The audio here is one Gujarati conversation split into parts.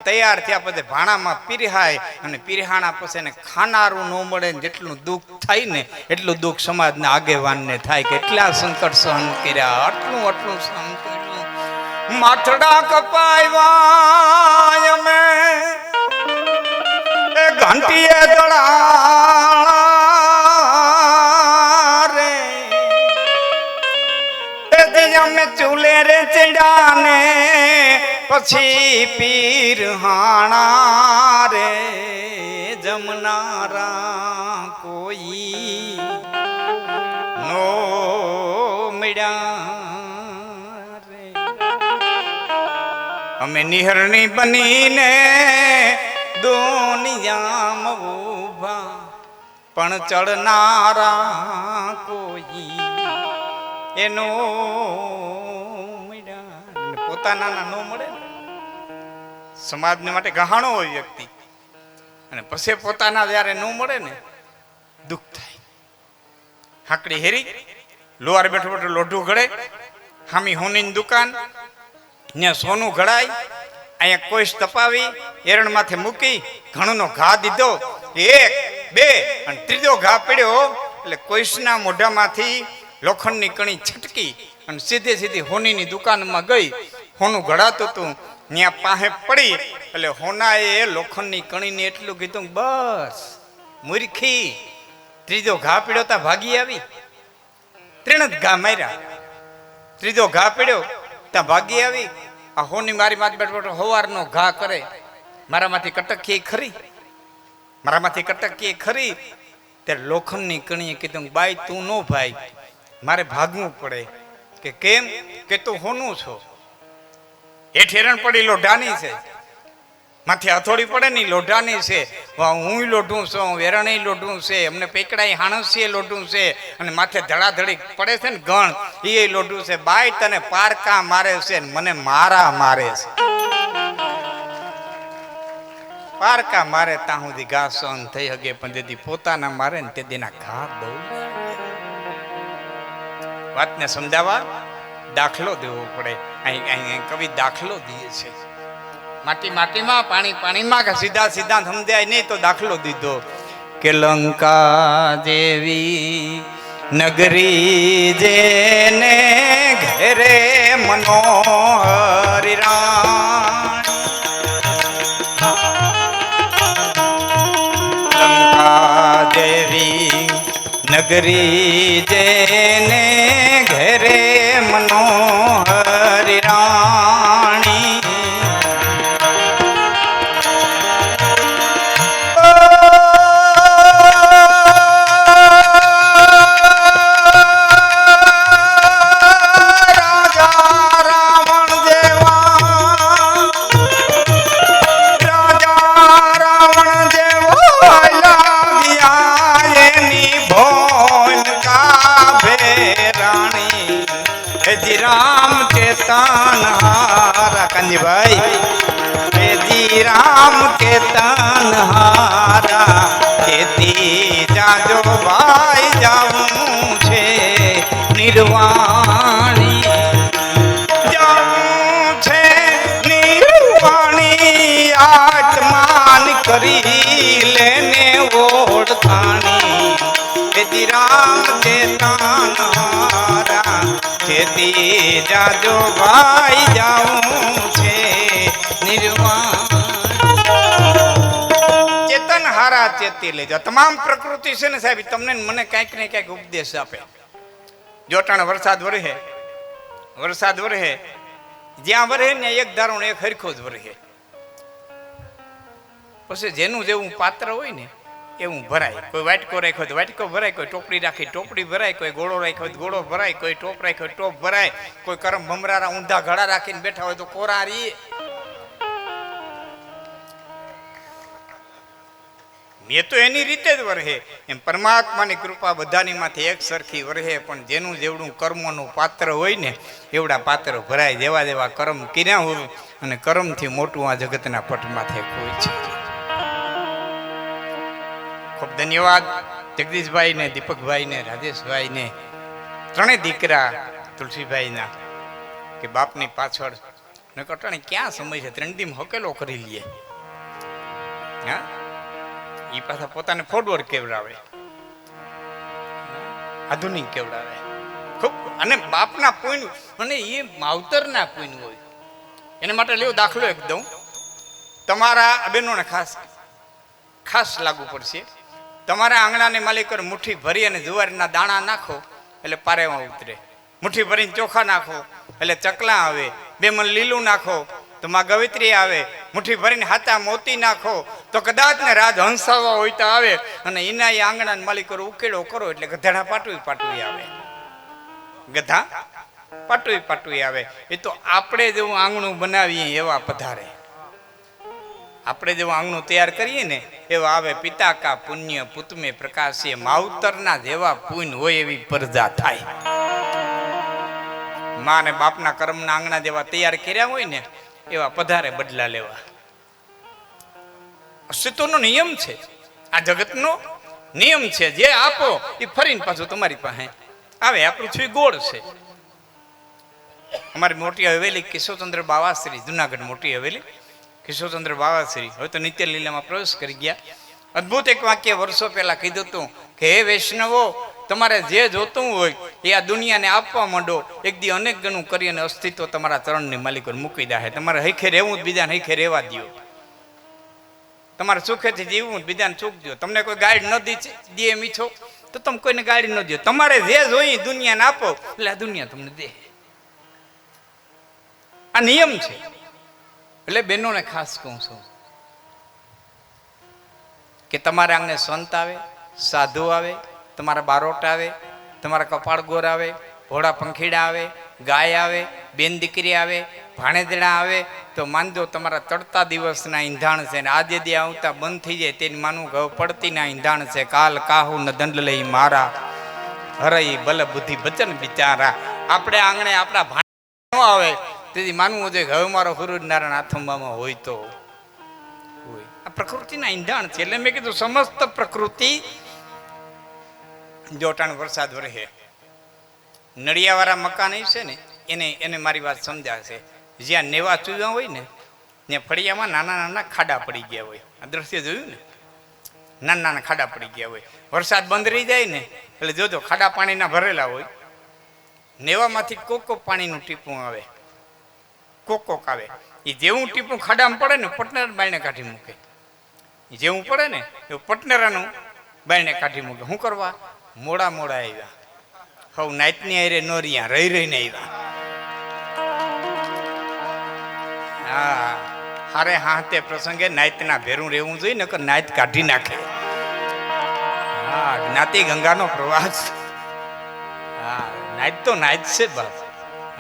તૈયાર થયા પછી ભાણામાં પીરહાય અને પીરહાણા પછી એને ખાનારું ન મળે ને જેટલું દુઃખ થાય ને એટલું દુઃખ સમાજના આગેવાનને થાય. કેટલા સંકટ સહન કર્યા, આટલું સહન કર્યું. માથડા કપાવ્યા અમે એ ઘંટીએ દળા રે એ અમે ચૂલે રે ચડાને પછી પીરહાણા રે જમનારા કોઈ નો મળ્યા રે. અમે નિહરણી બનીને દુનિયામાં ઊભા પણ ચડનારા કોઈ એનો પોતાના ન મળે ને. સમાજને માટે ગહાણો હોય વ્યક્તિ અને પછી પોતાના જયારે ન મળે ને દુઃખ થાય. હાકડી હેરી લોહાર બેઠો બેઠો લોઢું ઘડે, હામી હોની દુકાન ને સોનું ઘડાય, અહીંયા કોઈશ તપાવી એરણ માથે મૂકી ઘણોનો ઘા દીધો, એક બે અને ત્રીજો ઘા પડ્યો એટલે કોઈશના મોઢામાંથી લોખંડની કણી છટકી અને સીધે સીધી હોનીની દુકાનમાં ગઈ. હોનું ઘડાતું હતું, ત્યાં પાસે પડી એટલે હોનાએ લોખંડની કણીને એટલું કીધું બસ મૂર્ખી. ત્રીજો ઘા પીડ્યો તા ભાગી આવી, 3 જ ઘા માર્યા, ત્રીજો ઘા પીડ્યો ત્યાં ભાગી આવી. આ હોની મારી માથે બેઠો હવારનો ઘા કરે, મારામાંથી કટકીએ ખરી, મારામાંથી કટકીએ ખરી. ત્યારે લોખંડની કણીએ કીધું બાઈ તું નો ભાઈ, મારે ભાગવું પડે. કે કેમ? કે તું હોનું છો, હેઠ હેરણ પડી લોઢાની છે, માથે હથોડી પડે ને લોઢાની છે, હું લોઢું છું, વેરણી લોઢું છે, અમને પેકડાઈ હાણસીએ લોઢું છે અને માથે ધડાધડી પડે છે ને ગણ એ લોઢું છે. બાઈ તને પારકા મારે છે ને મને મારા મારે છે, પારકા મારે ત્યાં સુધી ઘા સહન થઈ હગે પણ જેથી પોતાના મારે ને તે દીના ઘા બહુ. વાતને સમજાવવા દાખલો દેવો પડે. અહીં કવિ દાખલો દે છે, માટી માટીમાં પાણી પાણીમાં કે સીધા સીધા સમજાય નહીં તો દાખલો દીધો કે લંકા જેવી નગરી જેને ઘેરે મનોહર રાણ, લંકા જેવી નગરી જેને ઘેરે મનોહર રાણી, રામ ચેતન હારા કાંજીભાઈ, જી રામ ચેતન હારા ખેતી જાજો ભાઈ જાવું છે નિર્વાણી, જાવું છે નિર્વાણી, આત્માન કરી લેને ઓળખાણી. જી રામ ચેતન હારા ખેતી જાજો ભાઈ જાવું છે નિર્વાણ. ચેતન હારા ચેતી લેજો. તમામ પ્રકૃતિ છે ને સાહેબ તમને મને ક્યાંક ને ક્યાંક ઉપદેશ આપે. જોટાણ વરસાદ વરહે, વરસાદ વરહે જ્યાં વરહે ને એક ધારો એક હરખો જ વરહે. પછી જેનું જેવું પાત્ર હોય ને એવું ભરાય. કોઈ વાટકો રાખ્યો તો વાટકો ભરાય, કોઈ ટોપડી રાખી ટોપડી ભરાય, કોઈ ગોળો રાખ્યો તો ગોળો ભરાય, કોઈ ટોપ રાખ્યો ટોપ ભરાય, કોઈ કરમ ભમરારા ઊંધા ઘડા રાખીને બેઠા હોય તો કોરા રી. એ તો એની રીતે જ વરહે. એમ પરમાત્માની કૃપા બધાની માથે એક સરખી વરહે, પણ જેનું જેવડું કર્મનું પાત્ર હોય ને એવડા પાત્ર ભરાય. જેવા જેવા કર્મ કર્યા હોય અને કર્મથી મોટું આ જગતના પટમાંથી કોઈ છે. ખૂબ ધન્યવાદ જગદીશભાઈ ને, દીપકભાઈ ને, રાજેશભાઈ ને, ત્રણેય દીકરા તુલસીભાઈના કે બાપની પાછળ ને કટાણે ક્યાં સમય છે? 3 દી હકેલો કરી લઈએ. હા, એ પાછા પોતાને ફોરવર્ડ કેવડાવે, આધુનિક કેવડાવે ખૂબ. અને બાપના પુણ્ય અને એ માવતરના પુણ્ય હોય. એના માટે લેવો દાખલો એક દઉં, તમારા બહેનોને ખાસ ખાસ લાગુ પડશે. તમારા આંગણાની માલિકોને મુઠ્ઠી ભરી અને જુવારના દાણા નાખો એટલે પારેમાં ઉતરે. મુઠ્ઠી ભરીને ચોખા નાખો એટલે ચકલા આવે. 2 મણ લીલું નાખો તો માં ગવિત્રી આવે. મુઠ્ઠી ભરીને હાથા મોતી નાખો તો કદાચ ને રાજ હંસાવા હોય તો આવે. અને એના એ આંગણાના માલિકો ઉકેડો કરો એટલે ગધાડા પાટવી પાટવી આવે. ગધા પાટવી પાટવી આવે. એ તો આપણે જેવું આંગણું બનાવીએ એવા પધારે. આપણે જેવું આંગણું તૈયાર કરીએ ને એવા આવે. પિતા કા પુણ્ય પુત મેં પ્રકાશે, માવતરના જેવા પુણ્ય હોય એવી પ્રજા થાય. મા અને બાપના કર્મના આંગણા જેવા તૈયાર કર્યા હોય ને એવા પધારે બદલા લેવા. અસ્તિત્વનો નિયમ છે, આ જગતનો નિયમ છે. જે આપો એ ફરીને પાછું તમારી પાસે આવે. આ પૃથ્વી ગોળ છે. અમારી મોટી હવેલી કિશોરચંદ્ર બાવાશ્રી, જુનાગઢ મોટી હવેલી કિશોરચંદ્ર બાવાશ્રી હવે તો નિત્ય લીલામાં પ્રવેશ કરી ગયા. અદ્ભુત એક વાક્ય વર્ષો પહેલા કીધું હતું કે હે વૈષ્ણવો, તમારે જે જોતું હોય એ આ દુનિયાને આપવા માંડો. એક દી અનેક ગણું કરી અને અસ્તિત્વ તમારા ચરણની માલિકો મૂકી દે. તમારે હૈખે રહેવું જ બીજાને હૈખે રહેવા દો. તમારે સુખેથી જીવવું બીજાને સુખ દો. તમને કોઈ ગાઈડ ન દે એમ ઈચ્છો તો તમે કોઈને ગાઈડ ન દો. તમારે જે જોઈએ દુનિયાને આપો એટલે આ દુનિયા તમને દે. આ નિયમ છે. એટલે બહેનોને ખાસ કહું છું કે તમારે આંગણે સંત આવે, સાધુ આવે, તમારા બારોટ આવે, તમારા કપાળ ગોર આવે, ઘોડા પંખીડા આવે, ગાય આવે, બેન દીકરી આવે, ભાણેદડા આવે તો માનજો તમારા તડતા દિવસના ઈંધાણ છે. ને આજે દે આવતા બંધ થઈ જાય તેની માનવું કે પડતીના ઈંધાણ છે. કાલ કાહુ ન દંડ લઈ મારા, હરઈ બલ બુદ્ધિ બચન બિચારા. આપણે આંગણે આપણા ભાણ ન આવે તેથી માનવું જોઈએ કે હવે મારો સૂરજ નારાયણ આથંબામાં હોય તો હોય. આ પ્રકૃતિના ઈંધાણ છે. એટલે મેં કીધું સમસ્ત પ્રકૃતિ જોટાણ વરસાદ વરસે. નળિયાવાળા મકાન છે ને એને મારી વાત સમજાશે. જ્યાં નેવા ચૂવ્યા હોય ને ત્યાં ફળિયામાં નાના નાના ખાડા પડી ગયા હોય. આ દ્રશ્ય જોયું ને, નાના નાના ખાડા પડી ગયા હોય. વરસાદ બંધ રહી જાય ને એટલે જોજો ખાડા પાણીના ભરેલા હોય. નેવામાંથી કોક પાણીનું ટીપું આવે, કોક આવે. એ જેવું ટીપું ખાડામાં પડે ને પટનેરા બાયણે કાઢી મૂકે. જેવું પડે ને એવું પટનેરાનું બાયણે કાઢી મૂકે. શું કરવા? મોડા મોડા આવ્યા, હવ નાઈટની આરે નો રહ્યા, રહી રહીને આવ્યા. હા, હારે હાથે પ્રસંગે નાઈટના ભેરું રહેવું જોઈએ, નકર નાઈટ કાઢી નાખે. હા, જ્ઞાતિ ગંગાનો પ્રવાસ. હા, નાઈટ તો નાઈટ છે બાપ.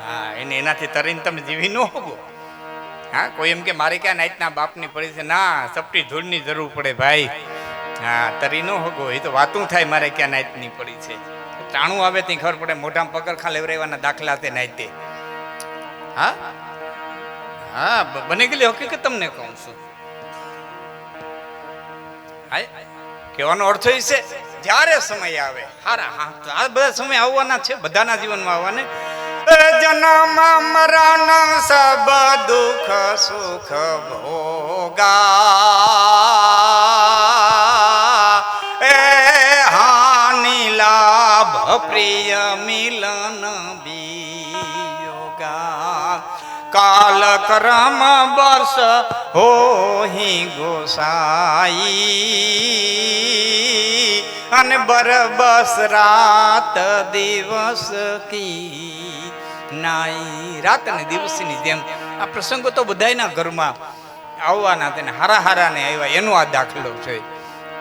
હા, એનાથી તરીને તમે જીવી ન હોગો. હા, કોઈ એમ કે મારે ક્યાં નાઈટના બાપની પડી છે? ના, સપટી ધૂળની જરૂર પડે ભાઈ. હા, તરી ન હોગો. એ તો વાતું થાય મારે ક્યાં નાઈટની પડી છે. ટાણું આવે ત્યાં ખબર પડે. મોઢામાં પગરખા લેવરાવવાના દાખલા તે નાઈટે. હા હા, બની ગયેલી હકીકત તમને કહું છું. હા, કહેવાનો અર્થ એ છે જ્યારે સમય આવે હારા. હા, આ બધા સમય આવવાના છે, બધાના જીવનમાં આવવાને. જન્મ મરણ સબ દુઃખ સુખ ભોગા, એ હાનિ લાભ પ્રિય મિલન વિયોગા. કાલ કર્મ વર્ષ હોહી ગોસાઈ, અને બરબસ રાત દિવસ કી નાઈ. રાત અને દિવસની જેમ આ પ્રસંગો તો બધાયના ઘરમાં આવવાના. તેને હારા હારા ને આવ્યા. એનો આ દાખલો છે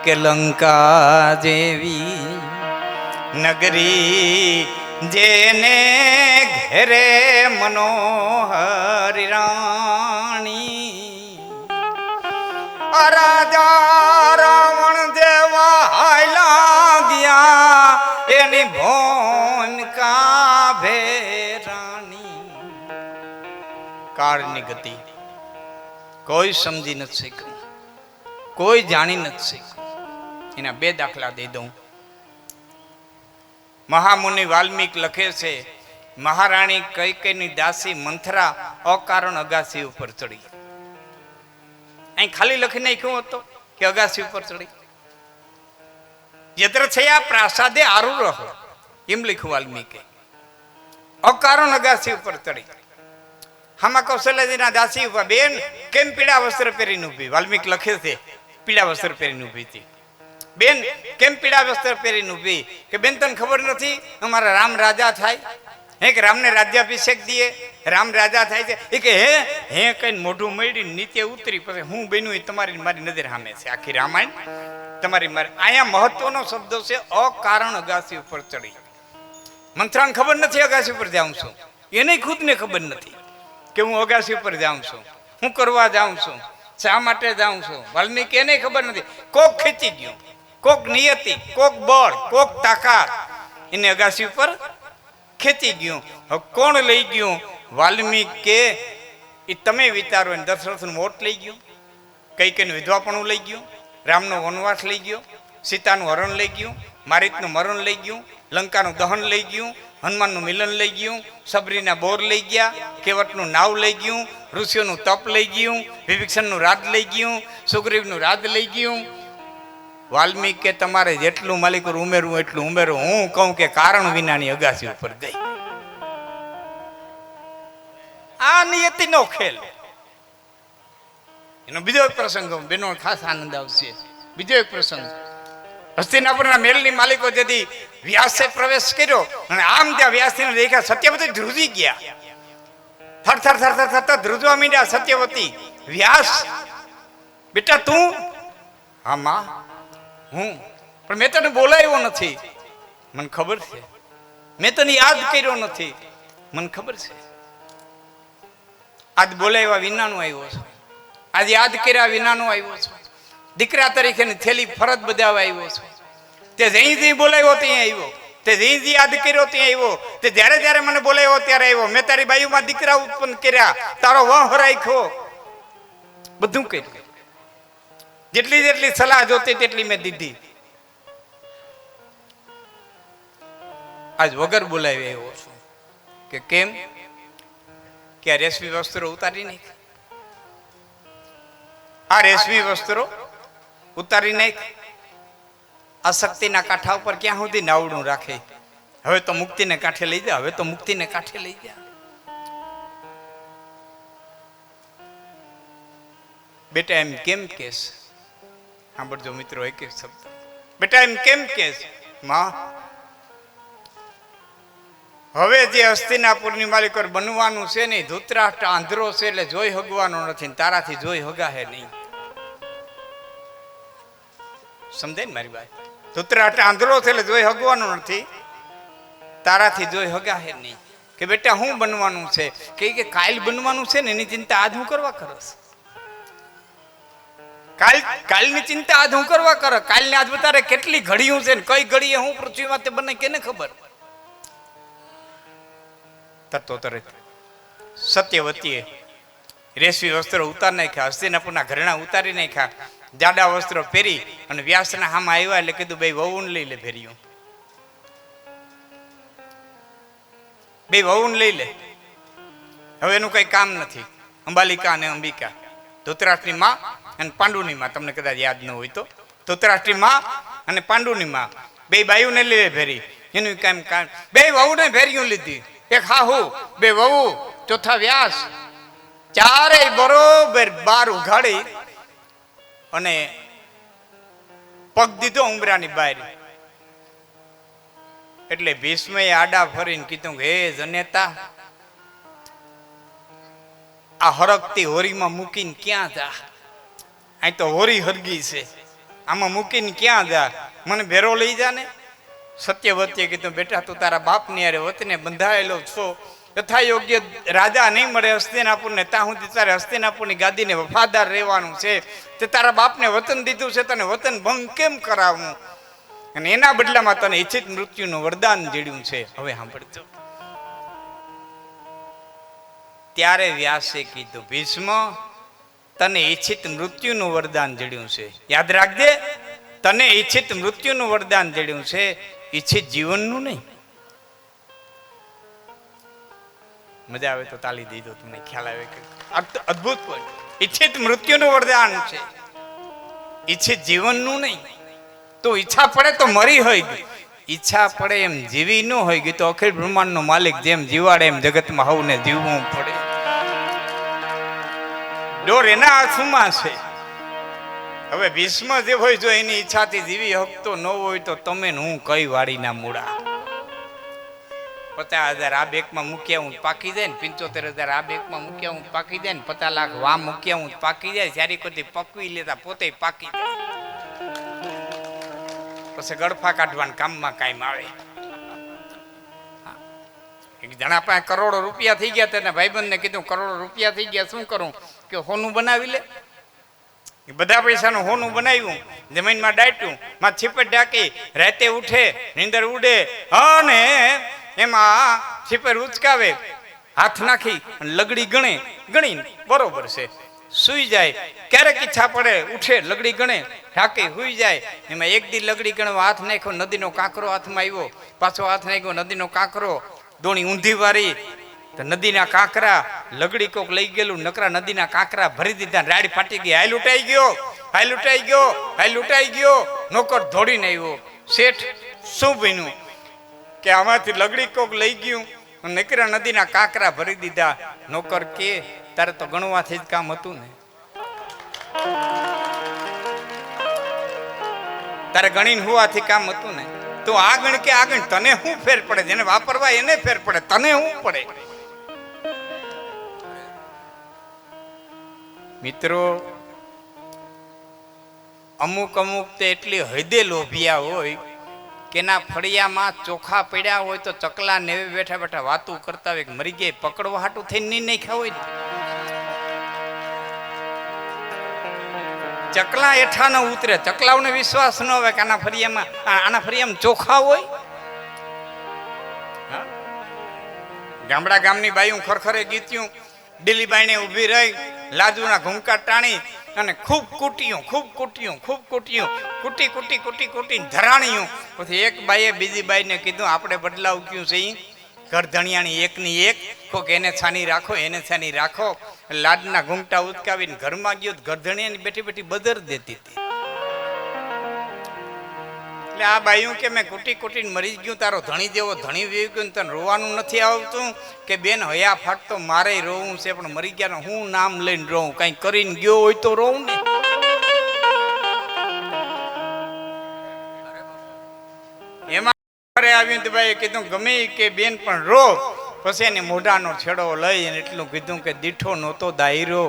કે લંકા જેવી નગરી જેને ઘેરે મનોહરી રાણી, રાજા રાવણ જેવા હાયલા ગયા એની ભૂમિકા ભેરાણી. કાળની ગતિ કોઈ સમજી નથી શક્યું, કોઈ જાણી નથી શક્યું. એના 2 દાખલા દઈ દઉં. મહામુનિ વાલ્મીક લખે છે, મહારાણી કૈકેયીની દાસી મંથરા અકારણ અગાસી ઉપર ચડી. અહીં ખાલી લખી નાખ્યું હતું કે અગાસી ઉપર ચડી. યત્ર છયા પ્રાસાદે આરૂઢ એમ લખ્યું વાલ્મીકે. અકારણ અગાસી ઉપર ચડી. હામાં કૌશલ્યજીના દાસી ઉપર બેન કેમ પીળા વસ્ત્ર પહેરીને ઊભી? વાલ્મીક લખે છે પીળા વસ્ત્ર પહેરીને ઊભી હતી. બેન કેમ પીળા વસ્ત્ર પહેરીને ઊભી? કે બેન તને ખબર નથી અમારા રામ રાજા થાય? હે કે રામને રાજ્યાભિષેક દઈએ, રામ રાજા થાય છે. એ કે હે કઈ મોઢું મળીને નીચે ઉતરી પછી હું બન્યું એ તમારી મારી નજર સામે છે. આખી રામાયણ તમારી મારી. અહીંયા મહત્વનો શબ્દ છે અકારણ અગાસી ઉપર ચડી. મંત્રાને ખબર નથી અગાસી ઉપર જાઉં છું, એને ખુદને ખબર નથી કે હું અગાસી ઉપર જાઉં છું, હું કરવા જાઉં છું, શા માટે જાઉં છું. વાલ્મીકી એને ખબર નથી. કોક ખેંચી ગયું, કોક નિયતિ, કોક બળ, કોક તાકાત એને અગાસી ઉપર ખેંચી ગયું. હવે કોણ લઈ ગયું? વાલ્મીકી કે એ તમે વિચારો. દશરથનું મોત લઈ ગયું, કૈકેયીનું વિધવાપણું લઈ ગયું, રામનો વનવાસ લઈ ગયો, સીતાનું હરણ લઈ ગયું, મારીતનું મરણ લઈ ગયું, લંકાનું દહન લઈ ગયું, હનુમાનનું મિલન લઈ ગયું, સબરીના બોર લઈ ગયા, કેવટનું નાવ લઈ ગયું, ઋષિઓનું તપ લઈ ગયું, વિભીષણનું રાજ લઈ ગયું, સુગ્રીવનું રાજ લઈ ગયું. વાલ્મીકી કે તમારે જેટલું માલિક ઉમેરવું એટલું ઉમેરો. હું કહું કે કારણ વિનાની અગાસી ઉપર ગઈ. આ નિયતિનો ખેલ. એનો બીજો એક પ્રસંગ બેનો ખાસ આનંદ આવશે. બીજો એક પ્રસંગ, હસ્તિનાપુરના મેલની માલિકો જેથી વ્યાસે પ્રવેશ કર્યો અને આમ ત્યાં વ્યાસજીને દેખ્યા સત્યવતી ધ્રુજી ગયા. થર થર થર થર થર ધ્રુજવા માંડ્યા. સત્યવતી, વ્યાસ બેટા તું? હા માં હું, પણ મેં તને બોલાવ્યો નથી. મને ખબર છે. મેં તને યાદ કર્યો નથી. મને ખબર છે. આજ બોલાવ્યા વિનાનો આવ્યો છું, આજે યાદ કર્યા વિનાનો આવ્યો છું. દીકરા તરીકેની થેલી ફરજ બજાવવા આવ્યો છું. તે જઈ બોલાવ્યો ત્યાં આવ્યો, તે જઈ યાદ કર્યો ત્યાં આવ્યો, તે જ્યારે જ્યારે મને બોલાવ્યો ત્યારે આવ્યો. મેં તારી બાયુમાં દીકરા ઉત્પન્ન કર્યા, તારો વહ રાખ્યો, બધું કર્યું. જેટલી જેટલી સલાહ જોતી તેટલી મેં દીધી. આજ વગર બોલાવી આવ્યો છું. કે કેમ? કે આ રેશમી વસ્ત્રો ઉતારી નાખ, આ રેશમી વસ્ત્રો ઉતારી નાખ. આ શક્તિના કાંઠા ઉપર ક્યાં સુધી નાવડું રાખે? હવે તો મુક્તિને કાંઠે લઈ જા, હવે તો મુક્તિને કાંઠે લઈ જા. બેટા એમ કેમ કેસ? સાંભળજો મિત્રો એક એક શબ્દ. બેટા એમ કેમ કેસ? માં હવે જે હસ્તિનાપુરની માલિકો બનવાનું છે ને, ધૃતરાષ્ટ્ર આંધળો છે એટલે જોઈ હગવાનો નથી, તારાથી જોઈ હગાહે નહીં. સમજાય ને મારી વાત? ધૃતરાષ્ટ્ર આંધળો છે એટલે જોઈ હગવાનો નથી, તારાથી જોઈ હગાહે નહીં. કે બેટા હું બનવાનું છે? કે કાલ બનવાનું છે ને, એની ચિંતા આજ હું કરવા કરસ. કાલની ચિંતા આજ હું કરવા કર. કાલની આજ બતારે કેટલી ઘડીયું છે ને કઈ ઘડીએ હું પૃથ્વીમાં તે બને કેને ખબર. તત્વોતરે સત્યવતીએ રેશમી વસ્ત્રો ઉતારી નાખ્યા, હસ્તિનાપુરના ઘરેણા ઉતારી નાખ્યા, જાડા વસ્ત્રો પહેરી અને વ્યાસના હામાં આવ્યા એટલે કીધું બે વહુને લઈ લે. ફેર્યું બે વહુને લઈ લે. હવે એનું કઈ કામ નથી. અંબાલિકા અને અંબિકા, ધૃતરાષ્ટ્રની માં અને પાંડુની માં. તમને કદાચ યાદ ન હોય તો ધૃતરાષ્ટ્રની માં અને પાંડુની માં બે બાયુને લઈ ફેરી. એનું કામ કામ બે વહુને ફેર્યું લીધી. એક હાહુ, બે વહુ, ચોથા વ્યાસ, ચારેય બરોબર બાર ઉઘાડી અને પગ દીધો ઉમરાની બહાર. એટલે ભીષ્મએ આડા ફરીને કીધું કે હે જનેતા, આ હરકતી હોરીમાં મૂકીને ક્યાં જા? અહીં તો હોરી હરગી છે, આમાં મૂકીને ક્યાં જા? મને ભેરો લઈ જા ને. સત્યવતીએ કીધું બેટા તું તારા બાપની અરે વતને બંધાયેલો છો, તથા યોગ્ય રાજા નહીં મળે હસ્તિનાપુરને, ત્યાં સુધી તારે હસ્તિનાપુરની ગાદીને વફાદાર રહેવાનું છે. તે તારા બાપને વતન દીધું છે, તને વતન ભંગ કેમ કરાવવું? અને એના બદલામાં તને ઈચ્છિત મૃત્યુનું વરદાન જડ્યું છે. હવે સાંભળજો. ત્યારે વ્યાસે કીધું ભીષ્મ, તને ઈચ્છિત મૃત્યુનું વરદાન જડ્યું છે. યાદ રાખજે, તને ઈચ્છિત મૃત્યુનું વરદાન જડ્યું છે, ઈચ્છિત જીવનનું નહીં. મજા આવે તો તાલી દઈ દો, તમને ખ્યાલ આવે કે અદ્ભુત હોય. ઈચ્છિત મૃત્યુનું વરદાન છે, ઈચ્છિત જીવનનું નહીં. તો ઈચ્છા પડે તો મરી હોય ગઈ, ઈચ્છા પડે એમ જીવી ન હોય ગઈ તો અખિલ બ્રહ્માંડનો માલિક જેમ જીવાડે એમ જગતમાં હવને જીવવું પડે. ડોર એના હાથમાં છે. હવે ભીષ્મ જે હોય જો એની ઈચ્છાથી જીવી હકતો ન હોય તો તમે હું કઈ વાડીના મૂળા. 50,000 આ બેંકમાં મૂક્યા હું પાકી જાય ને, 75,000 આ બેંકમાં મૂક્યા હું પાકી જાય ને, 50 લાખ વા મૂક્યા હું પાકી જાય. જ્યારે કોઈ પકવી લેતા પોતે પાકી જાય, પછી ગળફા કાઢવાના કામમાં કાયમ આવે. એક જણા પાસે કરોડો રૂપિયા થઈ ગયા, તેના ભાઈબંધને કીધું કરોડો રૂપિયા થઈ ગયા, શું કરું? કે હોનું બનાવી લે. બધા પૈસાનું હોનું બનાવ્યું, જમીનમાં દાટ્યું, માં છીપટ ઢાંકી, રાતે ઉઠે, નીંદર ઉડે અને એમાં છીપર ઉચકાવે, હાથ નાખી લગડી ગણી બરોબર છે, સુઈ જાય. ક્યારેક ઈચ્છા પડે ઉઠે, લગડી ગણે, ઢાંકી સુઈ જાય. એમાં એક દી લગડી ગણવા હાથ નાખ્યો, નદીનો કાંકરો હાથમાં આવ્યો, પાછો હાથ નાખ્યો, નદીનો કાંકરો, દોણી ઊંધી વારી તો નદીના કાંકરા, લગડી કોક લઈ ગયેલું, નકરા નદીના કાંકરા ભરી દીધા, રાડી ફાટી ગઈ. હાય લૂંટાઈ ગયો, હાય લૂંટાઈ ગયો, હાય લૂંટાઈ ગયો. નોકર દોડીને આવ્યો, શેઠ શું બન્યું? કે આમાંથી લગડી કોક લઈ ગયું, નકરા નદીના કાંકરા ભરી દીધા. નોકર કે તારે તો ગણવાથી જ કામ હતું ને, તારે ગણીને હોવાથી કામ હતું ને. તો આગળ કે આગળ તને શું ફેર પડે? જેને વાપરવા એને ફેર પડે, તને શું પડે? મિત્રો, અમુક તો એટલી હદે લોભિયા હોય કે ના ફળિયામાં ચોખા પડ્યા હોય તો ચકલા નેવે બેઠા બેઠા વાતું કરતા હોય કે મરી ગયા પકડવા હાટું થઈને નહીં નાખ્યા હોય ને. ચકલા એઠા ન ઉતરે, ચકલાઓને વિશ્વાસ ન હોય કે આના ફળિયામાં ચોખા હોય. ગામડા ગામની બાયું ખરખરે ગીત્યું, ડીલીબાઈને ઊભી રહી, લાજુના ઘૂમકા ટાણી અને ખૂબ કૂટ્યું કૂટી ધરાણ્યું. પછી એક બાઈએ બીજી બાઈને કીધું આપણે બદલાવ ક્યું છે, ઘરધણિયાની એકની એક, કોક એને છાની રાખો, એને છાની રાખો. લાડના ઘૂમટા ઉચકાવીને ઘરમાં ગયો, ઘરધણિયાની બેઠી બેઠી બદર દેતી હતી. એટલે આ બાયું કે મેં કૂટીને મરી ગયું, તારો ધણી જેવો ધણી વી ગયો, તને રોવાનું નથી આવતું? કે બેન હયા ફાટતો મારે રોવું છે, પણ મરી ગયા હું નામ લઈને રોવું, કઈ કરીને ગયો હોય તો રોવું ને. એમાં આવ્યું તો ભાઈ કીધું ગમે કે બેન પણ રો. પછી એને મોઢાનો છેડો લઈ અને એટલું કીધું કે દીઠો નહોતો દાયરો,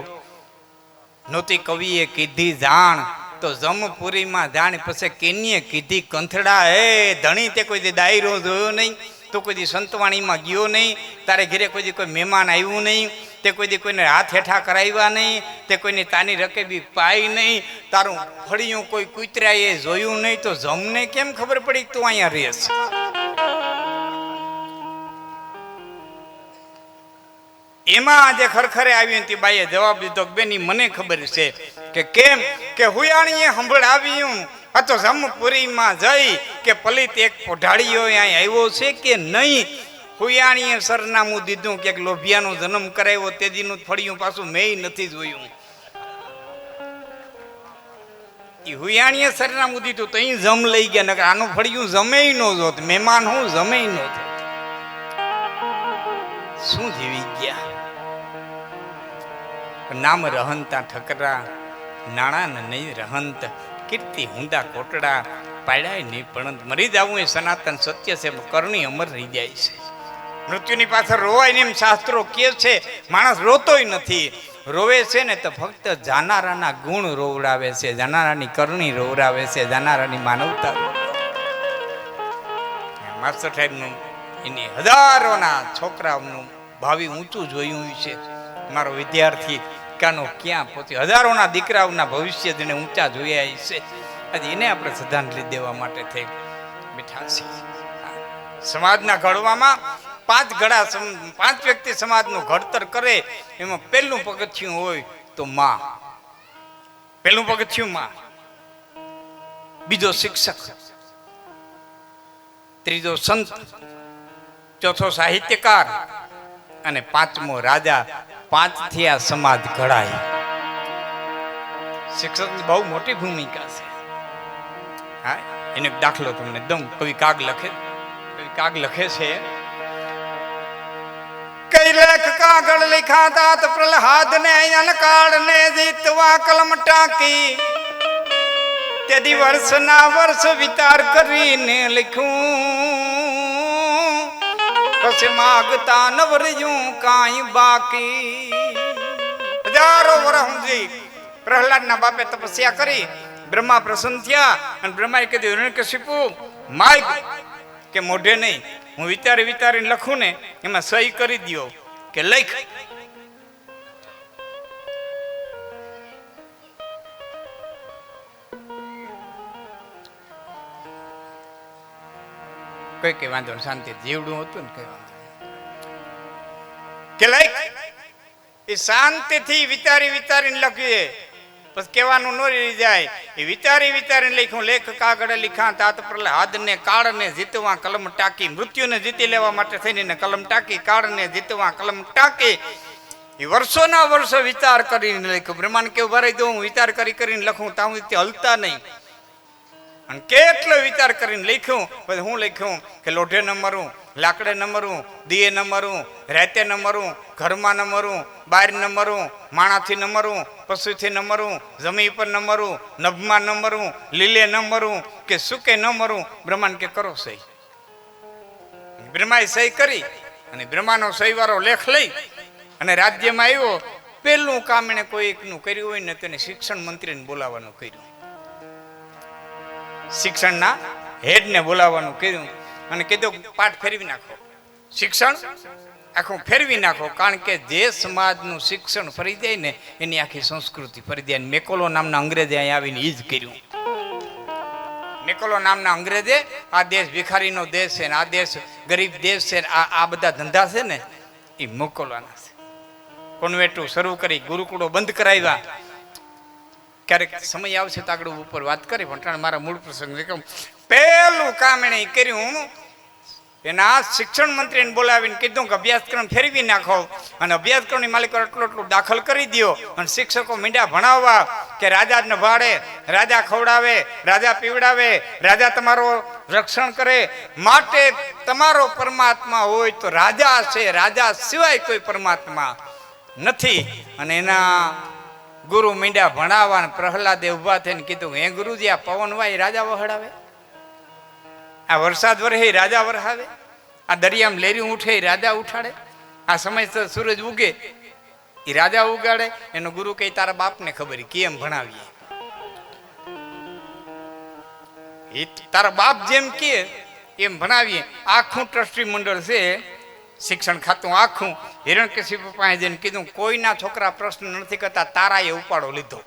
નહોતી કવિએ કીધી જાણ, તો જમપુરીમાં જાણ. પછી કેનીએ કીધી કંથડા, હે ધણી તે કોઈ દાયરો જોયો નહીં, તો કોઈ સંતવાણીમાં ગયો નહીં, તારે ઘરે કોઈ મહેમાન આવ્યું નહીં, તે કોઈ કોઈને હાથ હેઠા કરાવ્યા નહીં, તે કોઈની તાની રકેબી પાઈ નહીં, તારું ફળિયું કોઈ કૂતરાએ જોયું નહીં, તો જમને કેમ ખબર પડી તું અહીંયા રહેશ? એમાં આજે ખરખરે આવી હતી બાઈએ જવાબ દીધો, બેની મને ખબર છે કે કેમ કે હુયાણીએ સંભળાવ્યું આ તો જમપુરીમાં જઈ કે પલિત એક પોઢાળીઓ અહીં આવ્યો છે કે નહીં. હુયાણીએ સરનામું દીધું કે લોભિયાનો જન્મ કરાવ્યો, તેજીનું ફળિયું પાછું મેં નથી જોયું. એ હુયાણીએ સરનામું દીધું તો અહીં જમ લઈ ગયા, નકર આનું ફળિયું જમે ન જોત, મહેમાન હું જમે ન જોત. શું જીવી ગયા? નામ રહંતા ઠકરા, નાણાં નહીં રહંત, કીર્તિ હુંડા કોટડા, પાડ્યા નહીં પણ મરી જવું એ સનાતન સત્ય છે, કરણી અમર રહી જાય છે. મૃત્યુની પાછળ રોવાય ને એમ શાસ્ત્રો કહે છે. માણસ રોતોય નથી, રોવે છે ને તો ફક્ત જાનારાના ગુણ રોવડાવે છે, જાનારાની કરણી રોવડાવે છે, જાનારાની માનવતા. માસ્ટર સાહેબનું એની હજારોના છોકરાઓનું ભાવિ ઊંચું જોયું છે. મારો વિદ્યાર્થી કાનો ક્યાં પહોંચ્યો, હજારોના દીકરાઓના ભવિષ્ય જેને ઊંચા જોયા છે. આજે એને આપણે શ્રદ્ધાંજલિ દેવા માટે થઈ બેઠા છીએ. સમાજના ઘડવામાં પાંચ વ્યક્તિ સમાજનું ઘડતર કરે, એમાં પહેલું પગથિયું હોય તો માં. પહેલું પગથિયું માં, બીજો શિક્ષક, ત્રીજો સંત, ચોથો સાહિત્યકાર, અને પાંચમો રાજા. 5 થી આ સમાજ ઘડાય. શિક્ષકની બહુ મોટી ભૂમિકા છે. હા, એનો એક દાખલો તમને દઉં. કવિ કાગ લખે છે, કઈ લેખ કાગળ લખ્યા તાત પ્રહલાદ ને અનકાળ ને જીતવા કલમ ટાંકી. તેથી વર્ષના વર્ષ વિચાર કરીને લખ્યું, પછી માગતા નવર્યું કાંઈ બાકી. હજારો વર્ષ સુધી પ્રહલાદના બાપે તપસ્યા કરી. બ્રહ્મા પ્રસન્ન થયા અને બ્રહ્માએ કીધું, હિરણ્યકશિપુ માગ કે મોઢે નહીં, હું વિચારીને લખું ને એમાં સહી કરી દો કે લખ. કઈ વાંધો નહીં, શાંતિ જીવડું હતું ને, કઈ વાંધો કે લખ. એ શાંતિથી વિચારીને લખીએ, પછી કહેવાનું ન રહી જાય. એ વિચારીને લખ્યું. લેખ કાગળ લીખા તાત પ્રહલાદ ને કાળને જીતવા કલમ ટાંકી. મૃત્યુને જીતી લેવા માટે થઈને કલમ ટાંકી. કાળને જીતવા કલમ ટાંકી. એ વર્ષોના વર્ષો વિચાર કરીને લખ્યું. બ્રહ્માંડ કેવું ભરાઈ દઉં, હું વિચાર કરીને લખું તો હું હલતા નહીં. અને કેટલો વિચાર કરીને લખ્યું. પછી હું લખ્યું કે લોઢે ન મરું, લાકડે ન મરું, દીએ ન મરું, રાતે ન મરું, ઘરમાં ન મરું, બહાર ન મરું, માણાથી ન મરું, પશુથી ન મરું, જમીન પર ન મરું, નભમાં ન મરું, લીલે ન મરું કે સુકે ન મરું. બ્રહ્માંડ કે કરો સહી. બ્રહ્માએ સહી કરી અને બ્રહ્માનો સહી વાળો લેખ લઈ અને રાજ્યમાં આવ્યો. પહેલું કામ એને કોઈ એકનું કર્યું હોય ને તેને શિક્ષણ મંત્રીને બોલાવવાનું કર્યું. શિક્ષણના હેડને બોલાવવાનું કર્યું અને કીધું પાઠ ફેરવી નાખો, શિક્ષણ આખું ફેરવી નાખો. કારણ કે જે સમાજનું શિક્ષણ ફરી જાય ને એની આખી સંસ્કૃતિ ફરી જાય. મેકોલો નામના અંગ્રેજે અહીં આવીને એ જ કર્યું. મેકોલો નામના અંગ્રેજે આ દેશ ભિખારીનો દેશ છે ને, આ દેશ ગરીબ દેશ છે ને, આ બધા ધંધા છે ને એ મોકલવાના છે. કોન્વેન્ટો શરૂ કરી, ગુરુકુળો બંધ કરાવ્યા. ક્યારેક સમય આવશે તો આગળ ઉપર વાત કરી, પણ મારા મૂળ પ્રસંગ કહું. પહેલું કામ એને કર્યું, એના શિક્ષણ મંત્રીને બોલાવીને કીધું કે અભ્યાસક્રમ ફેરવી નાખો અને અભ્યાસક્રમની માલિકો એટલું દાખલ કરી દો. અને શિક્ષકો મીંડા ભણાવવા કે રાજાને ભાડે, રાજા ખવડાવે, રાજા પીવડાવે, રાજા તમારો રક્ષણ કરે. માટે તમારો પરમાત્મા હોય તો રાજા છે, રાજા સિવાય કોઈ પરમાત્મા નથી. અને એના ગુરુ મીંડા ભણાવવા. પ્રહલાદે ઉભા થઈને કીધું, હે ગુરુજી, આ પવન વાય રાજા વહડાવે, આ વરસાદ વરસે રાજા વરસાવે, આ દરિયામાં લેરી ઉઠે એ રાજા ઉઠાડે, આ સમયસર સૂરજ ઉગે એ રાજા ઉગાડે. એનો ગુરુ કહે, તારા બાપને ખબર કેમ ભણાવીએ, એ તારા બાપ જેમ કે એમ ભણાવીએ. આખું ટ્રસ્ટી મંડળ છે, શિક્ષણ ખાતું આખું. હિરણ્યકશિપુ પાસે જઈને કીધું, કોઈના છોકરા પ્રશ્ન નથી કરતા, તારાએ ઉપાડો લીધો.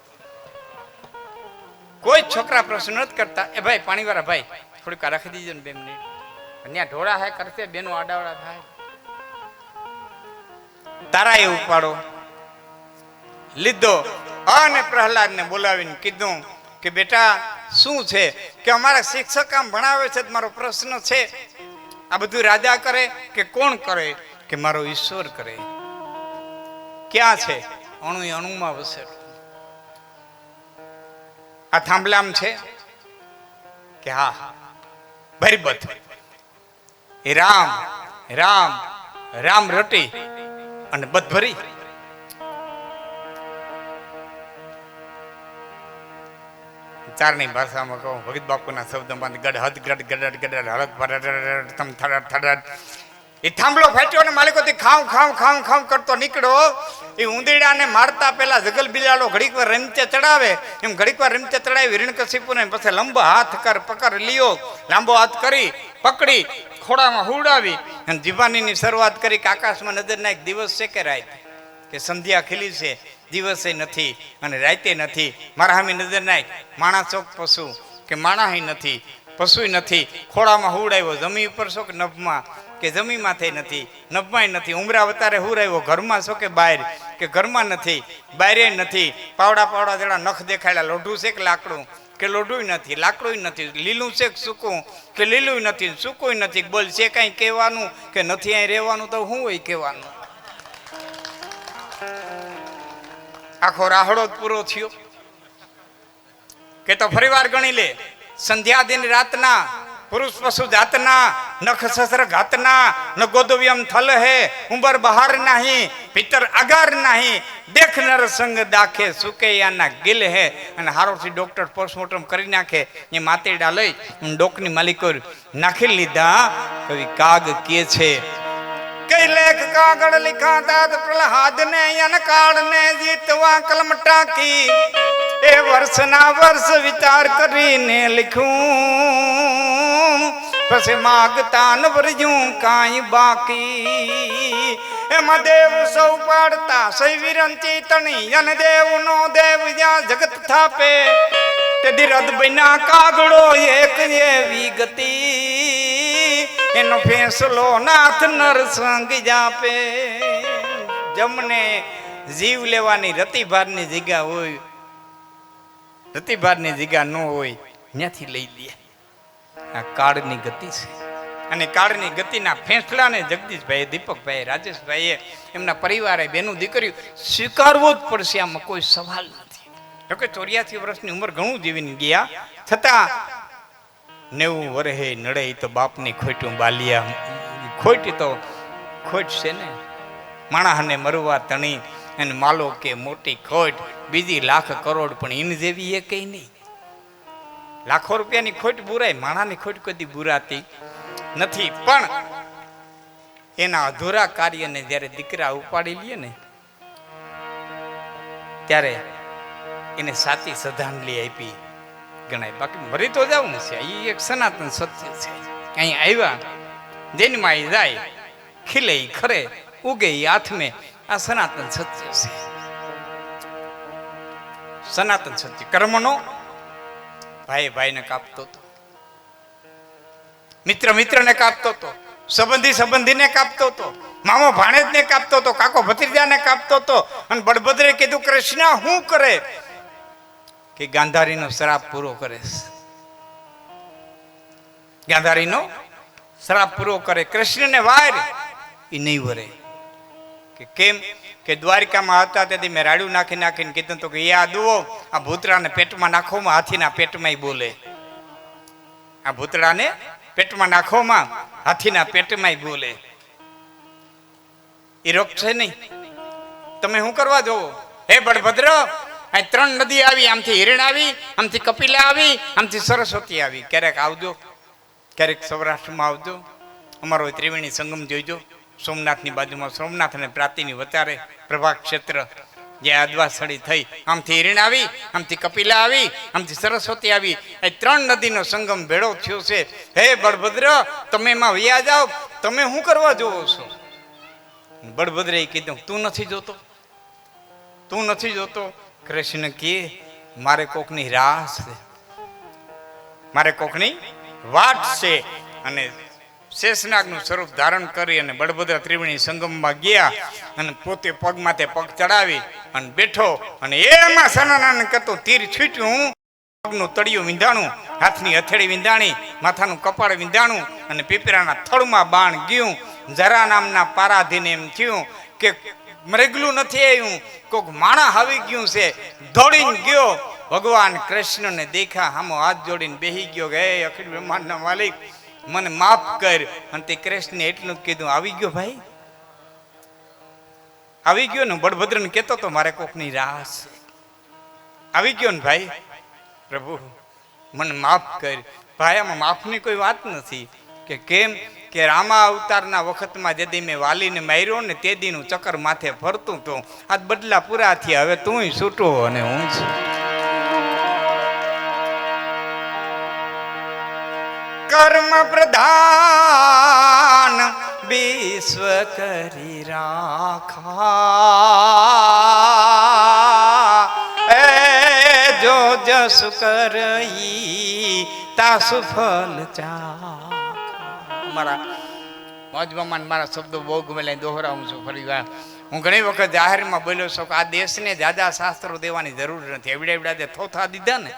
કોઈ છોકરા પ્રશ્ન નથી કરતા. એ ભાઈ પાણીવાળા ભાઈ થોડીક રાખી દીજો ને 2 મિનિટ, ત્યાં ઢોળા હે કરશે, બેનો આડાવડા થાય. તારાએ ઉપાડો લીધો. અને પ્રહલાદને બોલાવીને કીધું કે બેટા શું છે? કે અમારા શિક્ષક આમ ભણાવે છે, મારો પ્રશ્ન છે, આ બધું રાજા કરે કે કોણ કરે? કે મારો ઈશ્વર કરે. ક્યાં છે? અણુમાં વસે. આ થાંભલામ છે કે હા ભરીબત. એ રામ રામ રામ રટી અને બધ ભરી. ચારની ભાષામાં કહું, ભગત બાપુના શબ્દમાં ગડહદ ગડ ગડડ ગડડ હળદ ભરડ તમ થડડ થડડ. એ થાંભલો ફાટ્યો ને માલિકોથી ખાવ ખાવ ખાવ ખાવ કરતો નીકળ્યો. એ ઉંદીડાને મારતા પેલા જગલ બિલાડો ઘડીક વાર રમતે ચડાવે, એમ ઘડીક વાર રમતે ચડાવી હિરણ્યકશિપુને પછી લંબો હાથ કર પકડ લ્યો. લાંબો હાથ કરી પકડી ખોડામાં હુડાવી અને જીવાનીની શરૂઆત કરી કે આકાશમાં નજર નાખ, દિવસ છે કે રાત? કે સંધ્યા ખીલી છે, દિવસે નથી અને રાતે નથી. મારા સામે નજર નાખ, માણસ ચોક પશુ કે માણસ નથી, પશુ નથી. ખોડામાં હુડાવ્યો, જમી ઉપર છો કે નભમાં? કે જમીનમાં થઈ નથી, નભમાં નથી. ઉમરા વતારે હુરાવ્યો, ઘરમાં છો કે બહાર? કે ઘરમાં નથી, બહારે નથી. પાવડા પાવડા જરા નખ દેખાડ્યા, લોઢું છે કે લાકડું? કે લોઢું નથી, લાકડું નથી. લીલું છે કે સૂકું? કે લીલું નથી, સૂકું નથી. બોલ છે કાંઈ કહેવાનું કે નથી અહીં રહેવાનું? તો શું હોય કહેવાનું? આખો રાહડો જ પૂરો થયો કે તો ફરીવાર ગણી લે સંધ્યા દિન રાતના પુરુષ પશુ જાતના નખ સસર ઘાતના ન ગોદવ્યમ થલ હે ઉંબર બહાર નાહી ભીતર આગાર નાહી દેખ નર સંગ દાખે સુકૈયાના ગિલ હે અને હારોથી ડોક્ટર પોસ્ટમોર્ટમ કરી નાખે એ માતેડા લઈ ડોકની માલિકો નાખી લીધા કવિ કાગ કે છે કઈ લેખ કાગળ लिखा दाद प्रहलाद ने अनकाल ने जीतवा कलम टाकी ए वर्षना वर्ष विचार કરીને लिखूं પછી માગતા ન વરજું કાંઈ બાકી એમાં દેવ સૌ પાડતા સૈ વિરંચી તણી અને દેવનો દેવ જ્યાં જગત થાપે તે દિરદ બિના કાગળો એક એવી ગતિ એનો ફેંસલો નાથ નરસંગ જાપે જમને જીવ લેવાની રતિભારની જગ્યા હોય રતિભારની જગ્યા ન હોય ત્યાંથી લઈ લે આ કાળની ગતિ છે અને કાળની ગતિના ફેંસલાને જગદીશભાઈ દીપકભાઈ રાજેશભાઈએ એમના પરિવારે બેનું દીકરીઓ સ્વીકારવો જ પડશે આમાં કોઈ સવાલ નથી જોકે 84 વર્ષની ઉંમર ઘણું જીવીને ગયા છતાં 90 વર્ષે નડે તો બાપની ખોટું બાલિયા ખોટી તો ખોટ છે ને માણસને મરવા તણી અને માલો કે મોટી ખોટ બીજી લાખ કરોડ પણ ઈન જેવી એ કઈ નહીં લાખો રૂપિયાની ખોટ બુરાય માણાની ખોટ કદી બુરાતી નથી પણ એના અધૂરા કાર્યને જ્યારે દીકરા ઉપાડી લે ને ત્યારે એને સાચી શ્રદ્ધાંજલિ આપી ગણાય બાકી મરી તો જવું છે એ એક સનાતન સત્ય છે અહીં આવ્યા જેનમાં એ જાય ખીલે ખરે ઉગે હાથમે આ સનાતન સત્ય છે સનાતન સત્ય કર્મનો ભાઈ ભાઈને કાપતો હતો મિત્ર મિત્રને કાપતો હતો સંબંધી સંબંધીને કાપતો હતો મામો ભાણેજને કાપતો હતો કાકો ભત્રીજાને કાપતો હતો અને બળભદ્રે કીધું કૃષ્ણ શું કરે કે ગાંધારીનો શ્રાપ પૂરો કરે ગાંધારીનો શ્રાપ પૂરો કરે કૃષ્ણને વાર એ નહીં વરે કે કેમ કે દ્વારિકામાં હતા તેથી મેં રાડું નાખીને કીધું તો કે યાદ દુઓ આ ભૂતળાને પેટમાં નાખોમાં હાથીના પેટમાં બોલે આ ભૂતળાને પેટમાં નાખોમાં હાથીના પેટમાં બોલે એ રોકશે નહીં તમે શું કરવા જોવો હે બળભદ્ર અહીં 3 નદી આવી આમથી હિરણ આવી આમથી કપિલા આવી આમથી સરસ્વતી આવી ક્યારેક આવજો ક્યારેક સૌરાષ્ટ્રમાં આવજો અમારો ત્રિવેણી સંગમ જોઈજો સોમનાથની બાજુમાં સોમનાથ અને પ્રાતિની વચારે પ્રભાગ ક્ષેત્ર જે અદ્વાસળી થઈ આમથી હિરણ આવી આમથી કપિલા આવી આમથી સરસ્વતી આવી એ 3 નદીનો સંગમ ભેળો થયો છે હે બળભદ્ર તમે એમાં વયા જાઓ તમે શું કરવા જોવો છો બળભદ્રે કીધું તું નથી જોતો તું નથી જોતો કૃષ્ણ કે મારે કોકની રાસ છે મારે કોકની વાટ છે અને શેષનાગનું સ્વરૂપ ધારણ કરી અને બળભદ્ર ત્રિવેણી સંગમમાં ગયા અને પોતે પગ માથે પગ ચડાવી અને બેઠો અને એમાં સનાનંદ કરતો તીર છૂટ્યું પગનું તળિયું વિંધાણું હાથની હથેળી વિંધાણી માથાનું કપાળ વિંધાણું અને પીપરાના થડમાં બાણ ગયું જરા નામના પારાધીને એમ થયું કે મરેગલું નથી આવ્યું કોક માણા આવી ગયું છે દોડીને ગયો ભગવાન કૃષ્ણને દેખા હામો હાથ જોડીને બેહી ગયો કે હે અખિલ બ્રહ્માંડના માલિક મને માફ કર અને તે કૃષ્ણને એટલું જ કીધું આવી ગયો ભાઈ આવી ગયો ને બળભદ્રને કહેતો તો મારે કોકની રાસ આવી ગયો ને ભાઈ પ્રભુ મને માફ કર ભાઈ આમાં માફની કોઈ વાત નથી કે કેમ કે રામા અવતારના વખતમાં જે દી મેં વાલીને માર્યો ને તે દીનું ચક્કર માથે ફરતું તો આ બદલા પૂરા થયા હવે તું છૂટો અને હું છું કર્મ પ્રધાન વિશ્વ કરી રાખા એ જો જસ કરઈ તાસુ ફલ ચા મારા મોજમાં મારા શબ્દો બહુ ગમે દોહરાવું છું ફરી વાર હું ઘણી વખત જાહેરમાં બોલ્યો છું કે આ દેશને જાજા શાસ્ત્રો દેવાની જરૂર નથી એવડા એવડા જે થોથા દીધા ને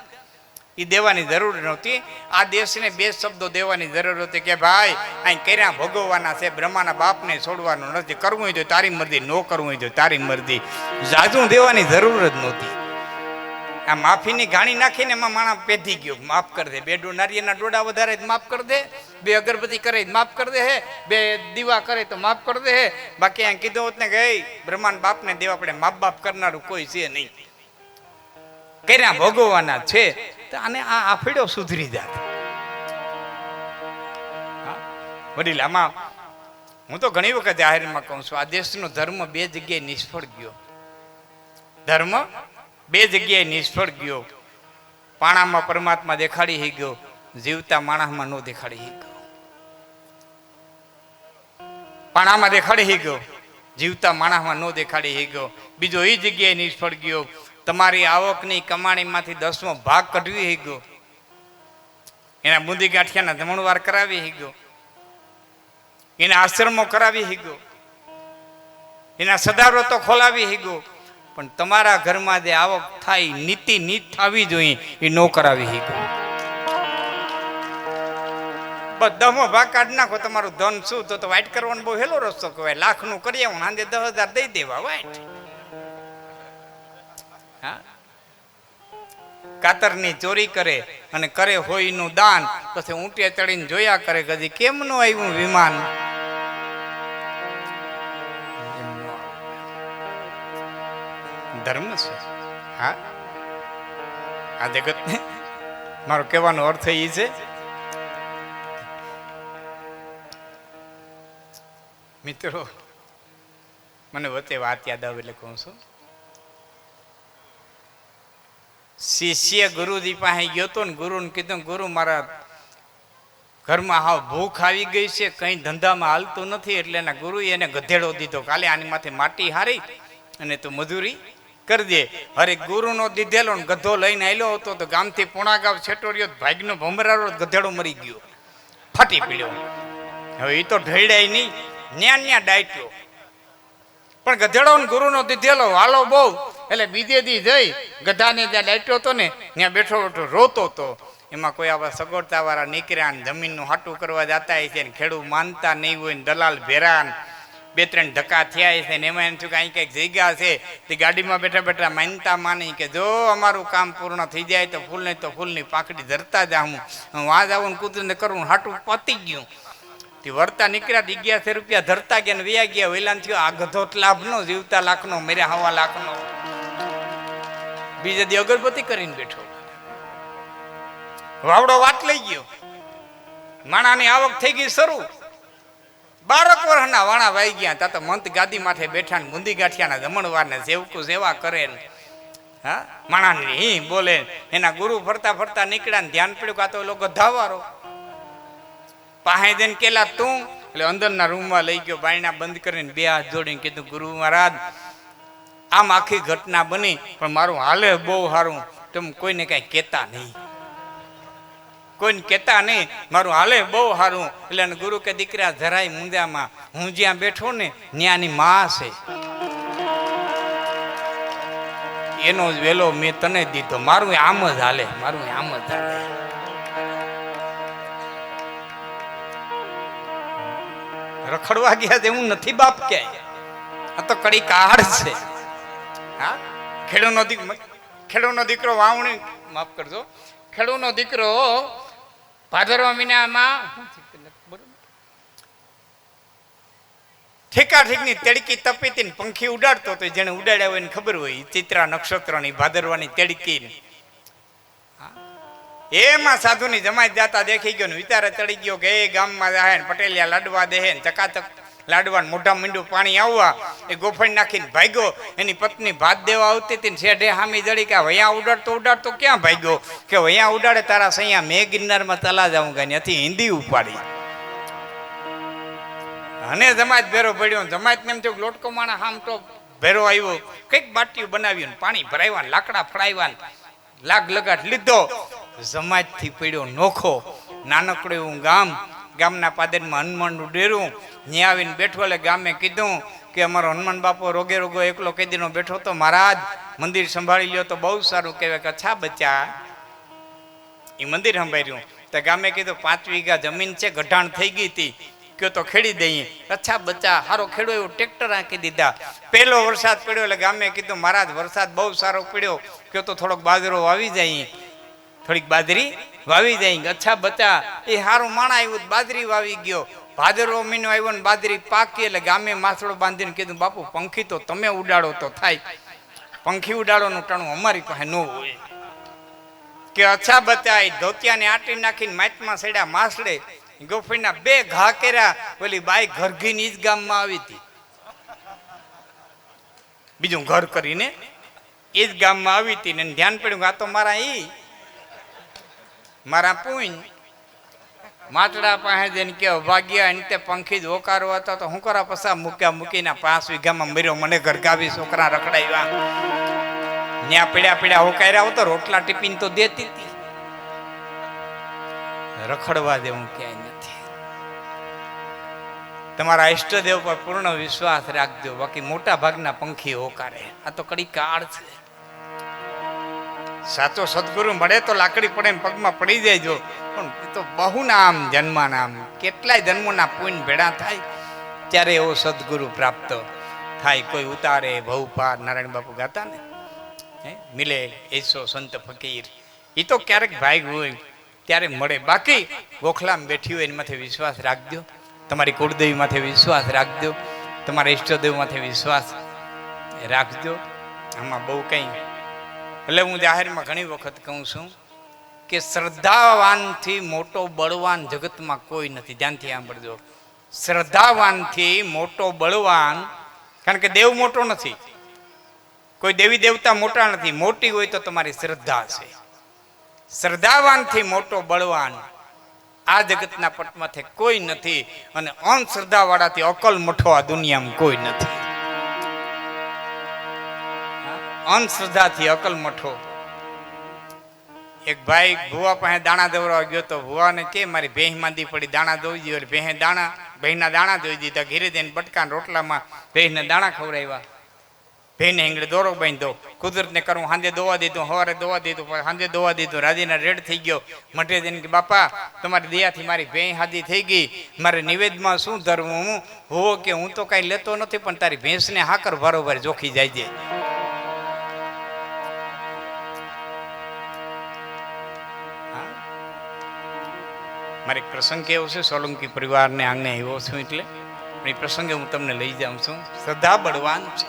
એ દેવાની જરૂર નહોતી. આ દેશને બે શબ્દો દેવાની જરૂર હતી કે ભાઈ અહીં કર્યા ભોગવવાના છે, બ્રહ્માના બાપને છોડવાનું નથી, કરવું હોય તો તારી મરજી, ન કરવું હોય તો તારી મરજી. જાજુ દેવાની જરૂર જ નહોતી. આ માફીની ઘાણી નાખીને એમાં માણસ પેધી ગયો, માફ કરી દે. બે નારિયેળના ડોડા વધારે માફ કરી દે, બે અગરબત્તી કરે માફ કરી દે હે, બે દીવા કરે તો માફ કરી દે હે. બાકી અહીં કીધું હોત ને કે બ્રહ્માના બાપને દેવા પડે, માપ બાપ કરનારું કોઈ છે નહીં, કર્યા ભોગવવાના છે. અને આ આફેડો સુધરી જાત. વડીલ આમાં હું તો ઘણી વખત જાહેરમાં કહું છું, આ દેશનો ધર્મ બે જગ્યાએ નિષ્ફળ ગયો. ધર્મ બે જગ્યાએ નિષ્ફળ ગયો. પાણામાં પરમાત્મા દેખાડી હી ગયો, જીવતા માણસમાં નો દેખાડી હી ગયો. પાણામાં દેખાડી હી ગયો, જીવતા માણસમાં નો દેખાડી હી ગયો. બીજો એ જગ્યાએ નિષ્ફળ ગયો, તમારી આવકની કમાણીમાંથી 10મો ભાગ કઢવી હી ગયો, એના બુંદી ગાંઠિયાના જમણવાર કરાવી હી ગયો, એના આશ્રમો કરાવી હી ગયો, એના સદાવ્રતો ખોલાવી હી ગયો. પણ તમારા ઘરમાં જે આવક થાય, નીતિ નીત થવી જોઈએ, એ ન કરાવી હી ગયો. બસ 10મો ભાગ કાઢી નાખો, તમારું ધન શું તો વાઇટ કરવાનો બહુ હેલો રસ્તો કહેવાય. લાખનું કરી આવું, સાંજે 10,000 દઈ દેવા વાઇટ. કાતરની ચોરી કરે અને કરે હોય નું દાન, પછી ઊંટે ચડીને જોયા કરે કદી કેમ નું આવ્યું વિમાન. ધર્મ છે. હા, આ જગત ને મારો કહેવાનો અર્થ એ છે, મિત્રો મને વચ્ચે વાત યાદ આવે એટલે કહું છું. શિષ્ય ગુરુજી પાસે ગયો તો ને ગુરુને કીધું, ગુરુ મારા ઘરમાં હાવ ભૂખ આવી ગઈ છે, કઈ ધંધામાં હાલતું નથી. એટલે એના ગુરુએ એને ગધેડો દીધો, કાલે આની માથે માટી હારી અને તું મજૂરી કરી દે. અરે ગુરુનો દીધેલો ને ગધો લઈને આવેલો હતો તો ગામથી પોણા ગામ છેટોર્યો, ભાગનો ભમરારો, ગધેડો મરી ગયો, ફાટી પીડ્યો. હવે એ તો ઢળ્યા નહીં, ન્યા ડાયટ્યો. પણ ગધેડો ને ગુરુનો દીધેલો હાલો બહુ. એટલે બીજે દી જઈ ગધાને જ્યાં ડાયટ્યો હતો ને ત્યાં બેઠો બેઠો રોતો હતો. એમાં કોઈ આવા સગવડતા વાળા નીકળ્યા ને જમીનનું હાટું કરવા જતા છે ને ખેડૂત માનતા નહીં હોય ને દલાલ ભેરાન 2-3 ધક્કા થયા છે ને એમાં એમ થયું કે અહીં કંઈક જગ્યા છે તે ગાડીમાં બેઠા બેઠા માનતા માની કે જો અમારું કામ પૂર્ણ થઈ જાય તો ફૂલ નહીં તો ફૂલની પાંખડી ધરતા જા, હું વાં જાઉં કૂતરીને કરવું, હાટું પતી ગયું. તે વળતા નીકળ્યા, 1100 રૂપિયા ધરતા ગયા ને વયા ગયા. વેલાન થયો આ ગધો લાભ નો, જીવતા લાખનો, મેર્યા 1.5 લાખનો. બીજે દી અગરબત્તી કરીને બેઠો, વાવડો વાત લઈ ગયો. માણાની આવક થઈ ગઈ શરૂ, 12 વર્ષના વાણા વાઈ ગયા. તા તો મંત ગાદી માથે બેઠા ને બુંદી ગાંઠિયાના જમણવાર ને સેવકું સેવા કરે ને હા માણાની હી બોલે. એના ગુરુ ફરતા ફરતા નીકળ્યા ને ધ્યાન પડ્યું કે આ તો લોકો ગધાવારો. પાસે જઈને કેલા તું, એટલે અંદરના રૂમમાં લઈ ગયો, બાયણા બંધ કરીને 2 હાથ જોડીને કીધું, ગુરુ મહારાજ આમ આખી ઘટના બની પણ મારું હાલે બહુ સારું, તમે કોઈને કઈ કહેતા નહીં, કોઈને કહેતા નહીં, મારું હાલે બહુ સારું. એટલે ગુરુ કે દીકરા જરાય મુંદ્યામાં, હું જ્યાં બેઠો ને ત્યાંની માં છે, એનો જ વેલો મેં તને દીધો, મારું આમ જ હાલે, મારું આમ જ હાલે. રખડવા ગયા છે હું નથી બાપ ક્યાંય, આ તો કડી કાળ છે. હા, ખેડૂનો દીકરો વાવણી, માફ કરજો, ખેડૂનો દીકરો ભાદરવા મહિનામાં ઠેકા ઠીકની તેડકી તપી હતી ને પંખી ઉડાડતો તો, જેને ઉડાડ્યા હોય ને ખબર હોય, ચિત્રા નક્ષત્રની ભાદરવાની તેડકી. એમાં સાધુની જમાઈ જાતા દેખી ગયો ને વિચારે ચડી ગયો કે એ ગામમાં જાય ને પટેલિયા લાડવા દે ને ચકાચક લાડવા મોઢા મીંડું પાણી આવવા. એ ગોફણ નાખીને ભાગ્યો. એની પત્ની ભાત દેવા આવતી હતી ને શેઢે હામી જડી કે વયા ઉડાડતો ક્યાં ભાગ્યો, કે વયા ઉડાડે તારા સૈયા મેં ગિરનારમાં તલા જાઉં ગઈ, ત્યાંથી હિન્દી ઉપાડી. અને જમાત ભેરો પડ્યો, જમાત ને એમ થયું લોટકો માણા હામ તો ભેરો આવ્યો, કઈક બાટીયું બનાવ્યું, પાણી ભરાવ્યા, લાકડા ફળાવ્યા, લાગ લગાટ લીધો. જમાત થી પડ્યો નોખો. નાનકડું એવું ગામના પાદરમાં હનુમાનનું ડેરું, ત્યાં આવીને બેઠો. એટલે ગામે કીધું કે અમારો હનુમાન બાપો રોગે રોગો એકલો કેદીનો બેઠો તો મહારાજ મંદિર સંભાળી લ્યો તો બહુ સારું કહેવાય. કે અચ્છા બચ્ચા એ મંદિર સંભાળ્યું તો ગામે કીધું 5 વીઘા જમીન છે, ગઢાણ થઈ ગઈ હતી, કયો તો ખેડી દઈએ. અચ્છા બચ્ચા હારો ખેડો એવું ટ્રેક્ટર આંકી દીધા. પહેલો વરસાદ પડ્યો એટલે ગામે કીધું મહારાજ વરસાદ બહુ સારો પડ્યો, કયો તો થોડોક બાજરો વાવી જાય, થોડીક બાજરી વાવી જાય. અચ્છા બચ્ચા એ હારું માણા આવ્યું, બાજરી વાવી ગયો. ભાદરવો મહિનો આવ્યો ને બાજરી પાકી એટલે ગામે માથડો બાંધીને કીધું બાપુ પંખી તો તમે ઉડાડો તો થાય, પંખી ઉડાડવાનું ટાણું અમારી પાસે ન હોય. કે અચ્છા બચ્ચા એ ધોતિયાને આટી નાખીને માટમાં સેડ્યા માસડે, ગોફીના 2 ઘા કર્યા. ઓલી બાઈ ઘરઘીને ઈ જ ગામમાં આવી હતી, બીજું ઘર કરીને એ જ ગામમાં આવી હતી ને ધ્યાન પડ્યું કે આ તો મારા પૂંજ માટડા પાસે જઈને કે ભાગ્યા એને તે પંખી જ હોકારો હતો તો હું કરા પસા મૂકીને 5 વીઘામાં મર્યો, મને ઘરગાવી છોકરા રખડાવ્યા, ન્યા પીડ્યા હોકાર્યા હોતો, રોટલા ટિફિન તો દેતી હતી. રખડવા દેવું ક્યાંય નથી. તમારા ઈષ્ટદેવ પર પૂર્ણ વિશ્વાસ રાખજો, બાકી મોટા ભાગના પંખી હોકારે. આ તો કડી કાળ છે. સાચો સદગુરુ મળે તો લાકડી પડે પગમાં પડી જાય, પણ એ તો બહુ નામ જન્મના કેટલાય જન્મોના પુણ્ય ભેળા થાય ત્યારે એવો સદગુરુ પ્રાપ્ત થાય. કોઈ ઉતારે ભવ પાર, નારાયણ બાપુ ગાતા ને, મિલે એસો સંત ફકીર. એ તો ક્યારેક ભાગ હોય ત્યારે મળે, બાકી ગોખલામાં બેઠી હોય એમાંથી વિશ્વાસ રાખજો, તમારી કુળદેવી માથે વિશ્વાસ રાખજો, તમારા ઈષ્ટદેવ માથે વિશ્વાસ રાખજો. આમાં બહુ કંઈ એટલે હું જાહેરમાં ઘણી વખત કહું છું કે શ્રદ્ધાવાનથી મોટો બળવાન જગતમાં કોઈ નથી. ધ્યાનથી સાંભળજો, શ્રદ્ધાવાનથી મોટો બળવાન, કારણ કે દેવ મોટો નથી, કોઈ દેવી દેવતા મોટા નથી, મોટી હોય તો તમારી શ્રદ્ધા છે. શ્રદ્ધાવાનથી મોટો બળવાન આ જગતના પટમાંથી કોઈ નથી, અને અંધશ્રદ્ધા વાળાથી અકલ મઠો આ દુનિયામાં કોઈ નથી. અંધશ્રદ્ધાથી અકલ મઠો. એક ભાઈ ભુવા પાસે દાણા દવડાવવા ગયો તો ભુવાને કે મારી ભેંસ માંદી પડી, દાણા દોઈ દીધો. એટલે ભેંસના દાણા દોઈ દીધા. ઘીરે જઈને બટકા રોટલામાં ભેંસને દાણા ખવડાવ્યા. ભેંસને હિંગડે દોરો બાંધ્યો. કુદરતને કરું સાંજે દોવા દીધું, સવારે દોવા દીધું, સાંજે દોવા દીધું. રાજીના રેડ થઈ ગયો. મઠે જઈને કે બાપા તમારી દયાથી મારી ભેંસ હાદી થઈ ગઈ, મારે નિવેદમાં શું ધરવું? હું કે હું તો કાંઈ લેતો નથી, પણ તારી ભેંસને હાકર ભારોભાર જોખી જાય છે. મારે એક પ્રસંગ કેવો છે, સોલંકી પરિવારને આંગણે આવ્યો છું એટલે એ પ્રસંગે હું તમને લઈ જાઉં છું. શ્રદ્ધા બળવાન છે,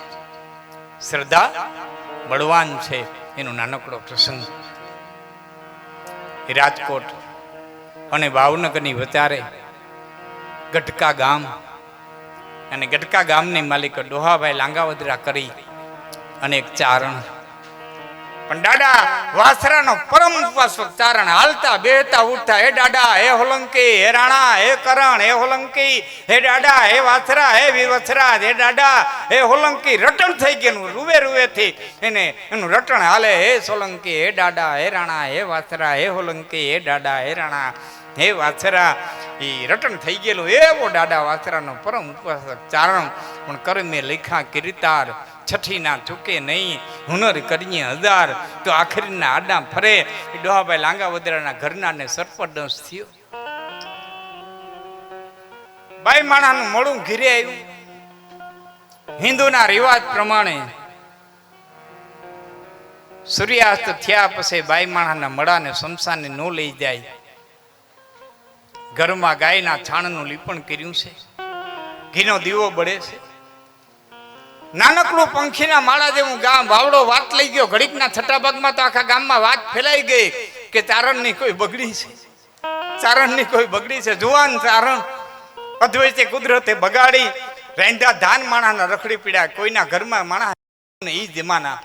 શ્રદ્ધા બળવાન છે, એનો નાનકડો પ્રસંગ. રાજકોટ અને ભાવનગરની વચારે ગટકા ગામ, અને ગટકા ગામની માલિક ડોહાભાઈ લાંગાવદરા કરી અને એક ચારણ, પણ દાદા વાસરાનો પરમ ઉપાસક ચારણ, હાલતા બેહતા ઉઠતા હે દાદા હે હોલંકી, હે રાણા હે કરણ, હે હોલંકી, હે દાદા હે વાસરા, હે વિવસરા, હે દાદા હે હોલંકી. રટણ થઈ ગયું રૂવે રૂવેથી એનું રટણ હાલે. હે સોલંકી, હે દાદા હે રાણા, હે વાસરા, હે હોલંકી, હે દાદા હે રાણા, હે વાસરા. એ રટણ થઈ ગયેલું એવો દાદા વાસરાનો પરમ ઉપાસક ચારણ, પણ કર્મે લેખા કીર્તાર, છઠ્ઠીના ચૂકે નહીં, હુનર કરીએ 1000. તો આખરીના આડા ફરે. એ ડોહાભાઈ લાંગાવદરાના ઘરનાને સર્પદંશ થયો. બાઈ માણાનું મોડું ઘીરે આવ્યું. હિન્દુના રિવાજ પ્રમાણે સૂર્યાસ્ત થયા પછી બાઈ માણાના મળાને શમશાને ન લઈ જાય. ઘરમાં ગાયના છાણનું લીપણ કર્યું છે, ઘીનો દીવો બળે છે. નાનકડું પંખીના માળા જેવું ગામ, વાવડો વાત લઈ ગયો. ઘડીકના છઠ્ઠા ભાગમાં તો આખા ગામમાં વાત ફેલાઈ ગઈ કે ચારણની કોઈ બગડી છે, ચારણની કોઈ બગડી છે. જુવાન ચારણ અદ્વૈતે કુદરતે બગાડી રેંધા ધાન માણાના રખડી પીડ્યા. કોઈના ઘરમાં માણા ઈ જમાના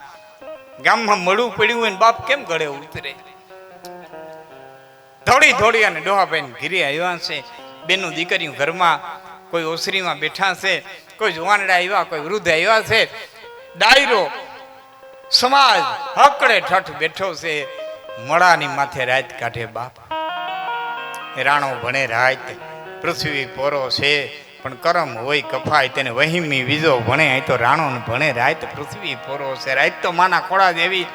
ગામમાં મળવું પડ્યું હોય ને બાપ કેમ ગળે ઉતરે. દોડી અને ડોહાભાઈ ઘીરે આવ્યા છે. બેનું દીકરીઓ ઘરમાં, કોઈ ઓસરીમાં બેઠા છે, કોઈ જુવાનડા આવ્યા, કોઈ વૃદ્ધ આવ્યા છે. ડાયરો સમાજ હકડે ઠઠ બેઠો છે. મળાની માથે રાત કાઢે બાપ. રાણો ભણે રાત, પૃથ્વી પોરો છે, પણ કરમ હોય કફાય તેને વહીમી વીજો ભણે. અહીં તો રાણો ભણે રાત, પૃથ્વી પોરો છે. રાત તો માના ખોળા જેવી,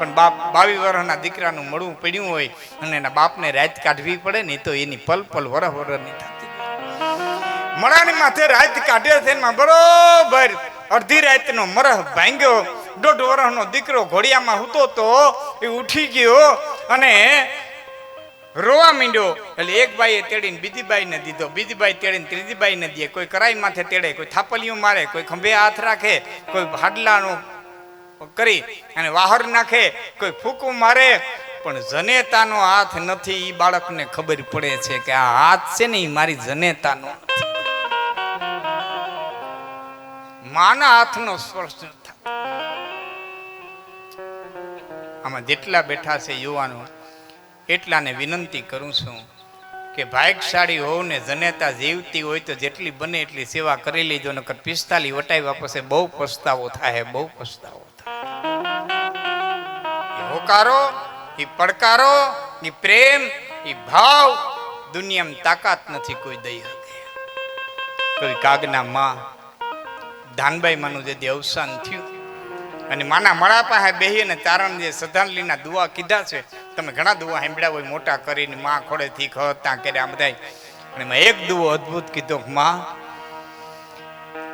પણ બાપ 22 વર્ષના દીકરાનું મળવું પડ્યું હોય અને એના બાપને રાત કાઢવી પડે ને તો એની પલ પલ વરહ નહીં થતી. મળાની માથે રાત કાઢે છે એમાં બરોબર અડધી રાતનો મરહ ભાંગ્યો. 1.5 વર્ષનો દીકરો ઘોડિયામાં હૂતો તો એ ઉઠી ગયો અને રોવા માંડ્યો. એટલે એક બાઈએ તેડીને બીજી બાઈને દીધો, બીજી બાઈ તેડીને ત્રીજી બાઈને દે. કોઈ કરાઈ માથે તેડે, કોઈ થાપલિયું મારે, કોઈ ખંભે હાથ રાખે, કોઈ હાડલાનું કરી અને વાહર નાખે, કોઈ ફૂંકું મારે. પણ જનેતાનો હાથ નથી. એ બાળકને ખબર પડે છે કે આ હાથ છે ને એ મારી જનેતાનો નથી. માના હાથનો સ્પર્શ ન થાય. આમાં જેટલા બેઠા છે યુવાનો એટલાને વિનંતી કરું છું કે ભાગ્યશાળી હોવ ને જનેતા જીવતી હોય તો જેટલી બને એટલી સેવા કરી લેજો. નકર 45 વટાવ્યા પછી બહુ પસ્તાવો થાય, બહુ પસ્તાવો થાય. હોકારો, એ પડકારો, એ પ્રેમ, એ ભાવ દુનિયામાં તાકાત નથી કોઈ દઈ શકે. કોઈ કાગના માં ધાનબાઈ માનું જે અવસાન થયું અને માના મળા પાસે બેહીને તારણ જે શ્રદ્ધાંજલિના દુઆ કીધા છે, તમે ઘણા દુઆ સાંભળ્યા હોય મોટા કરીને માં ખોડેથી ખતા કર્યા બધા. અને મેં એક દુઓ અદ્ભુત કીધો, માં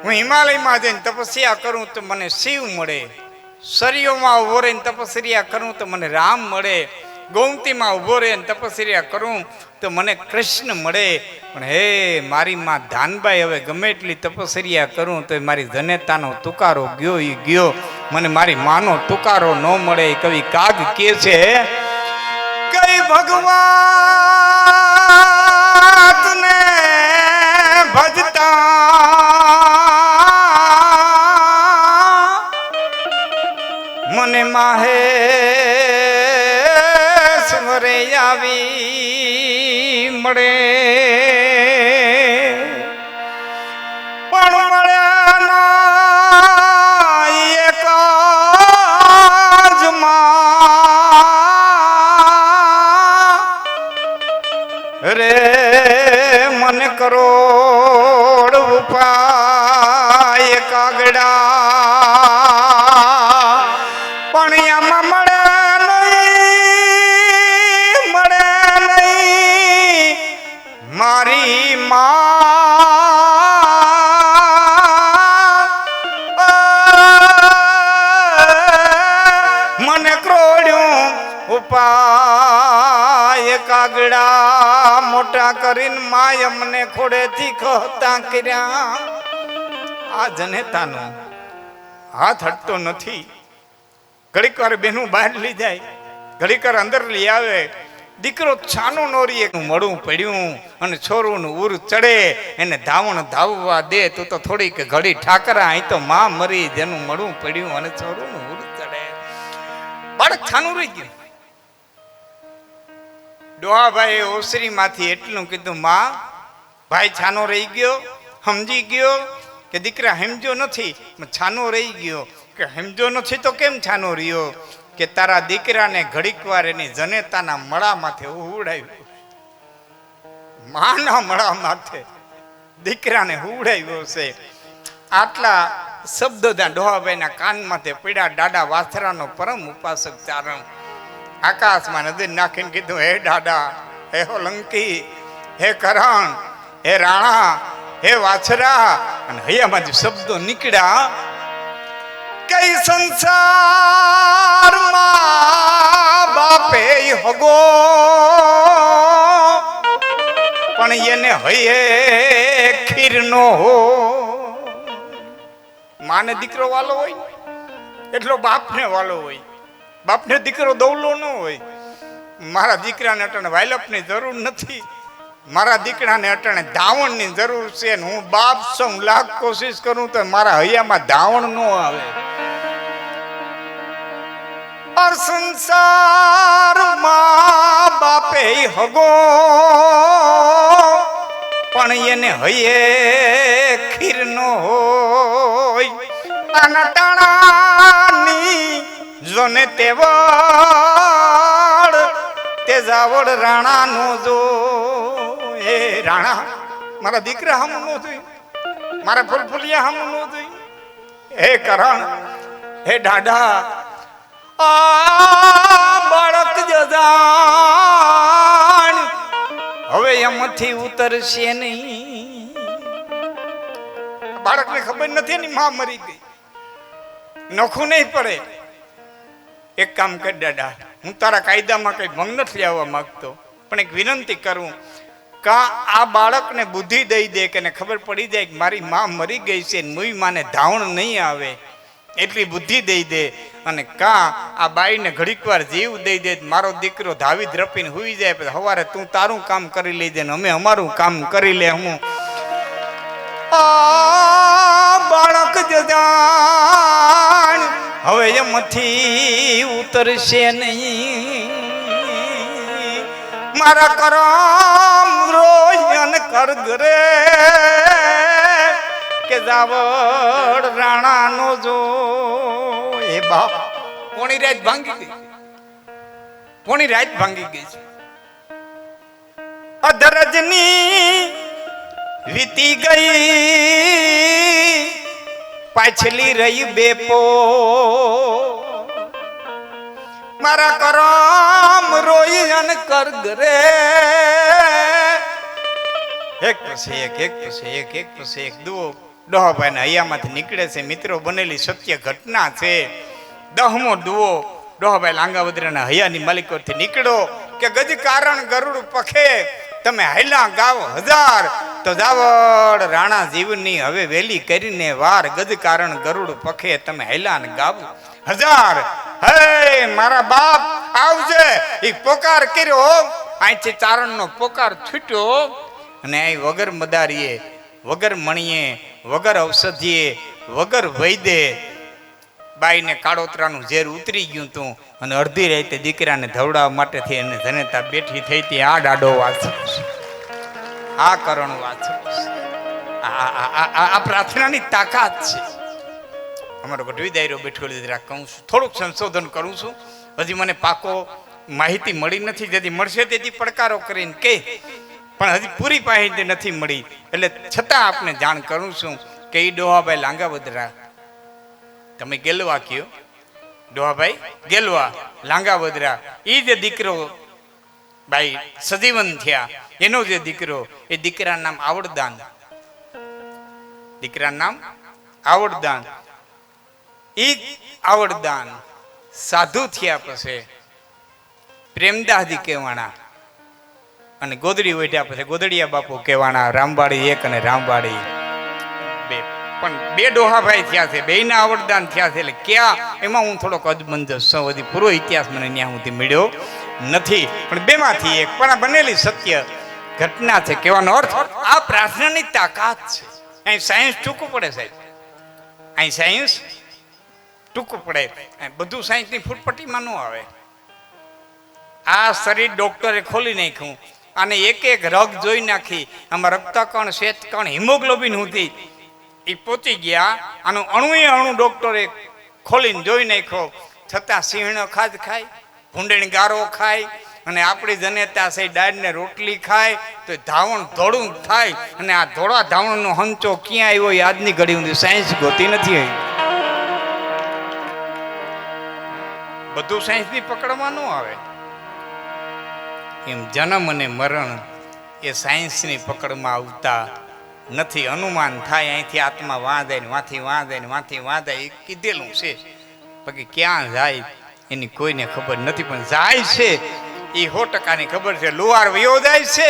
હું હિમાલયમાં જઈને તપસ્યા કરું તો મને શિવ મળે, સરિયોમાં ઉભો રહીને તપસ્યા કરું તો મને રામ મળે, ગોમતીમાં ઉભો રહીને તપસ્યા કરું તો મને કૃષ્ણ મળે. પણ હે મારી માં ધાનબાઈ, હવે ગમે એટલી તપસ્યા કરું તો મારી જનેતાનો તુકારો ગયો એ ગયો, મને મારી માનો તુકારો ન મળે. કવિ કાગ કે છે, કઈ ભગવાનને ભજતા મને માહે સ્વરે આવી મળે. પણ મળ્યા ના એક જ માં રે મને કરોડ ઉપાય કાગડા. પણ આમાં મળે નહીં મારી માં મને ક્રોડ્યું ઉપાય કાગડા. મોટા કરીને માય અમને ખોડેથી કહતા કર્યા. આ જનેતાનો હાથ હટતો નથી. ઘડીક વાર બેનું બહાર લઈ જાય, ઘડીક વાર અંદર લઈ આવે. દીકરો છાનો નોરી મળવું પડ્યું અને છોરુનું ઉર ચડે એને ધાવણ ધાવવા દે. તું તો થોડીક ઘડી ઠાકરા, અહીં તો માં મરી જેનું મળવું પડ્યું અને છોરુનું ઉર ચડે. બાળક છાનું રહી ગયું. ડોહાભાઈ ઓસરીમાંથી એટલું કીધું, માં ભાઈ છાનો રહી ગયો, સમજી ગયો કે દીકરા સમજો નથી, છાનો રહી ગયો. કે સમજો નથી તો કેમ છાનો રહ્યો? કે તારા દીકરાને ઘડીક વાર એની જનેતાના મળા માથે ઉડાવ્યો, માના મળા માથે દીકરાને ઉડાવ્યો છે. આટલા શબ્દો ત્યાં ડોહાભાઈના કાન માથે પડ્યા. દાદા વાછરાનો પરમ ઉપાસક ચારણ આકાશમાં નદી નાખીને કીધું, હે દાદા, હે હોલંકી, હે કરણ, હે રાણા, હે વાછરા. અને હૈયામાંથી શબ્દો નીકળ્યા, કઈ સંસારમાં બાપે હગો પણ એને હૈયે ખીરનો હો. માને દીકરો વાલો હોય એટલો બાપને વાલો હોય. બાપને દીકરો દવલો ન હોય. મારા દીકરાને અટાણે વાયલપની જરૂર નથી, મારા દીકરાને અટાણે ધાવણની જરૂર છે. હું બાપ છું, લાખ કોશિશ કરું તો મારા હૈયામાં ધાવણ ન આવે. સંસારમાં બાપે હગો પણ એને હૈયે ખીર નો હોય. આના ટાણાની જોને તેવડ તેજાવડ રાણા નો જો. એ રાણા મારા દીકરા હમ નો જોઈ, મારા ફૂલફુલિયા હમ નો જોઈ. હે કરણ, હે દાદા, આ બાળક જજાણ હવે એમાંથી ઉતરશે નહીં. બાળકને ખબર નથી એની માં મરી ગઈ, નખું નહીં પડે. એક કામ કર દાદા, હું તારા કાયદામાં કઈ ભંગ નથી આવવા માંગતો, પણ એક વિનંતી કરું કા આ બાળકને બુદ્ધિ દઈ દે કે ખબર પડી જાય કે મારી માં મરી ગઈ છે, મુઈ માને ધાવણ નહીં આવે એટલી બુદ્ધિ દઈ દે, અને કા આ બાઈને ઘડીક વાર જીવ દઈ દે, મારો દીકરો ધાવી ધ્રપીને હુઈ જાય, પછી સવારે તું તારું કામ કરી લેજે ને અમે અમારું કામ કરી લે. હું બાળક જજાણ હવે એમાંથી ઉતરશે નહીં. મારા કરમ રોયન કર ઘરે કે જાવડ રાણા નો જો. એ બાપ પોણી રાત ભાંગી ગઈ, પોણી રાત ભાંગી ગઈ છે. અધરજની વીતી ગઈ, પાછલી રહી બેપો. મારા કરમ રોયન કર ઘરે. એક પછી એક, એક પછી એક, એક પછી એક દુઓ ડોહાભાઈ ના હૈયામાંથી નીકળે છે. મિત્રો, બનેલી સત્ય ઘટના છે. 10મો દુઓ ડોહાભાઈ લાંગાવદરાના હૈયાની માલિકોથી નીકળો કે ગજ કારણ ગરુડ પખે, તમે હૈલા ગાવ 1000 તો જાવડ રાણા જીવની હવે વેલી કરીને વાર. ગજ કારણ ગરુડ પખે, તમે હૈલા ને ગાવ 1000. હે મારા બાપ આવજે, એ પોકાર કર્યો. અહીંથી ચારણનો પોકાર છૂટ્યો, અને અહીં વગર મદારીએ, વગર મણીએ, વગર ઔષધિએ, વગર વૈદે બાઈને કાળોતરાનું ઝેર ઉતરી ગયું હતું, અને અડધી રાતે દીકરાને ધવડાવવા માટેથી એને જનેતા બેઠી થઈ હતી. આ ડાડો વાંચો, આ કરણ વાંચો, આ પ્રાર્થનાની તાકાત છે. અમારો ગઢવી દાયરો બેઠો જરા કહું છું, થોડુંક સંશોધન કરું છું. હજી મને પાકો માહિતી મળી નથી, જેથી મળશે તેથી પડકારો કરીને કે, પણ હજી પૂરી માહિતી નથી મળી. એટલે છતાં આપને જાણ કરું છું કે એ ડોહાભાઈ લાંગાવદરા, તમે ગેલવા કયો, ડોહાભાઈ ગેલવા લાંગાવદરા, એ જે દીકરો ભાઈ સજીવન થયા, એનો જે દીકરો, એ દીકરાનું નામ આવડદાન. દીકરાનું નામ આવડદાન. એ આવડદાન સાધુ થયા પછી પ્રેમદાસજી કહેવાના, અને ગોદડી ઓઢ્યા પછી ગોદડિયા બાપુ કહેવાના. રામવાડી 1 અને રામવાડી 2, પણ 2 ડોહાભાઈ થયા છે, બેયના આવડદાન થયા છે. એટલે ક્યાં એમાં હું થોડોક અજમંજસ છું, હજી પૂરો ઇતિહાસ મને ત્યાં સુધી મળ્યો નથી, પણ 2 માંથી એક. પણ આ બનેલી સત્ય ઘટના છે. કહેવાનો અર્થ આ પ્રાર્થનાની તાકાત છે. અહીં સાયન્સ ટૂંકું પડે સાહેબ, અહીં સાયન્સ ટૂંકું પડે. બધું સાયન્સની ફૂટપટ્ટીમાં ન આવે. આ શરીર ડોક્ટરે ખોલી નાખ્યું, અને એક એક રગ જોઈ નાખી, આમાં રક્તકણ, શ્વેતકણ, હિમોગ્લોબિન હતી, એ પહોંચી ગયા. આનું અણુ ડોક્ટરે ખોલીને જોઈ નાખ્યો. છતાં સિંહણો ખાજ ખાય, ભૂંડણી ગારો ખાય, અને આપણી જનેતા છે દાળને રોટલી ખાય તો ધાવણ ધોળું થાય. અને આ ધોળા ધાવણનો હંચો ક્યાં આવ્યો એ આજની ઘડી સુધી સાયન્સ ગોતી નથી આવી. બધું સાયન્સની પકડમાં ન આવે. એમ જન્મ અને મરણ એ સાયન્સની પકડમાં આવતા નથી. અનુમાન થાય, અહીંથી આત્મા વાંધાય ને વાંથી વાંધાય ને વાંથી વાંધાય, એ કીધેલું છે. બાકી ક્યાં જાય એની કોઈને ખબર નથી, પણ જાય છે એ 100% ખબર છે. લુહાર વયો જાય છે,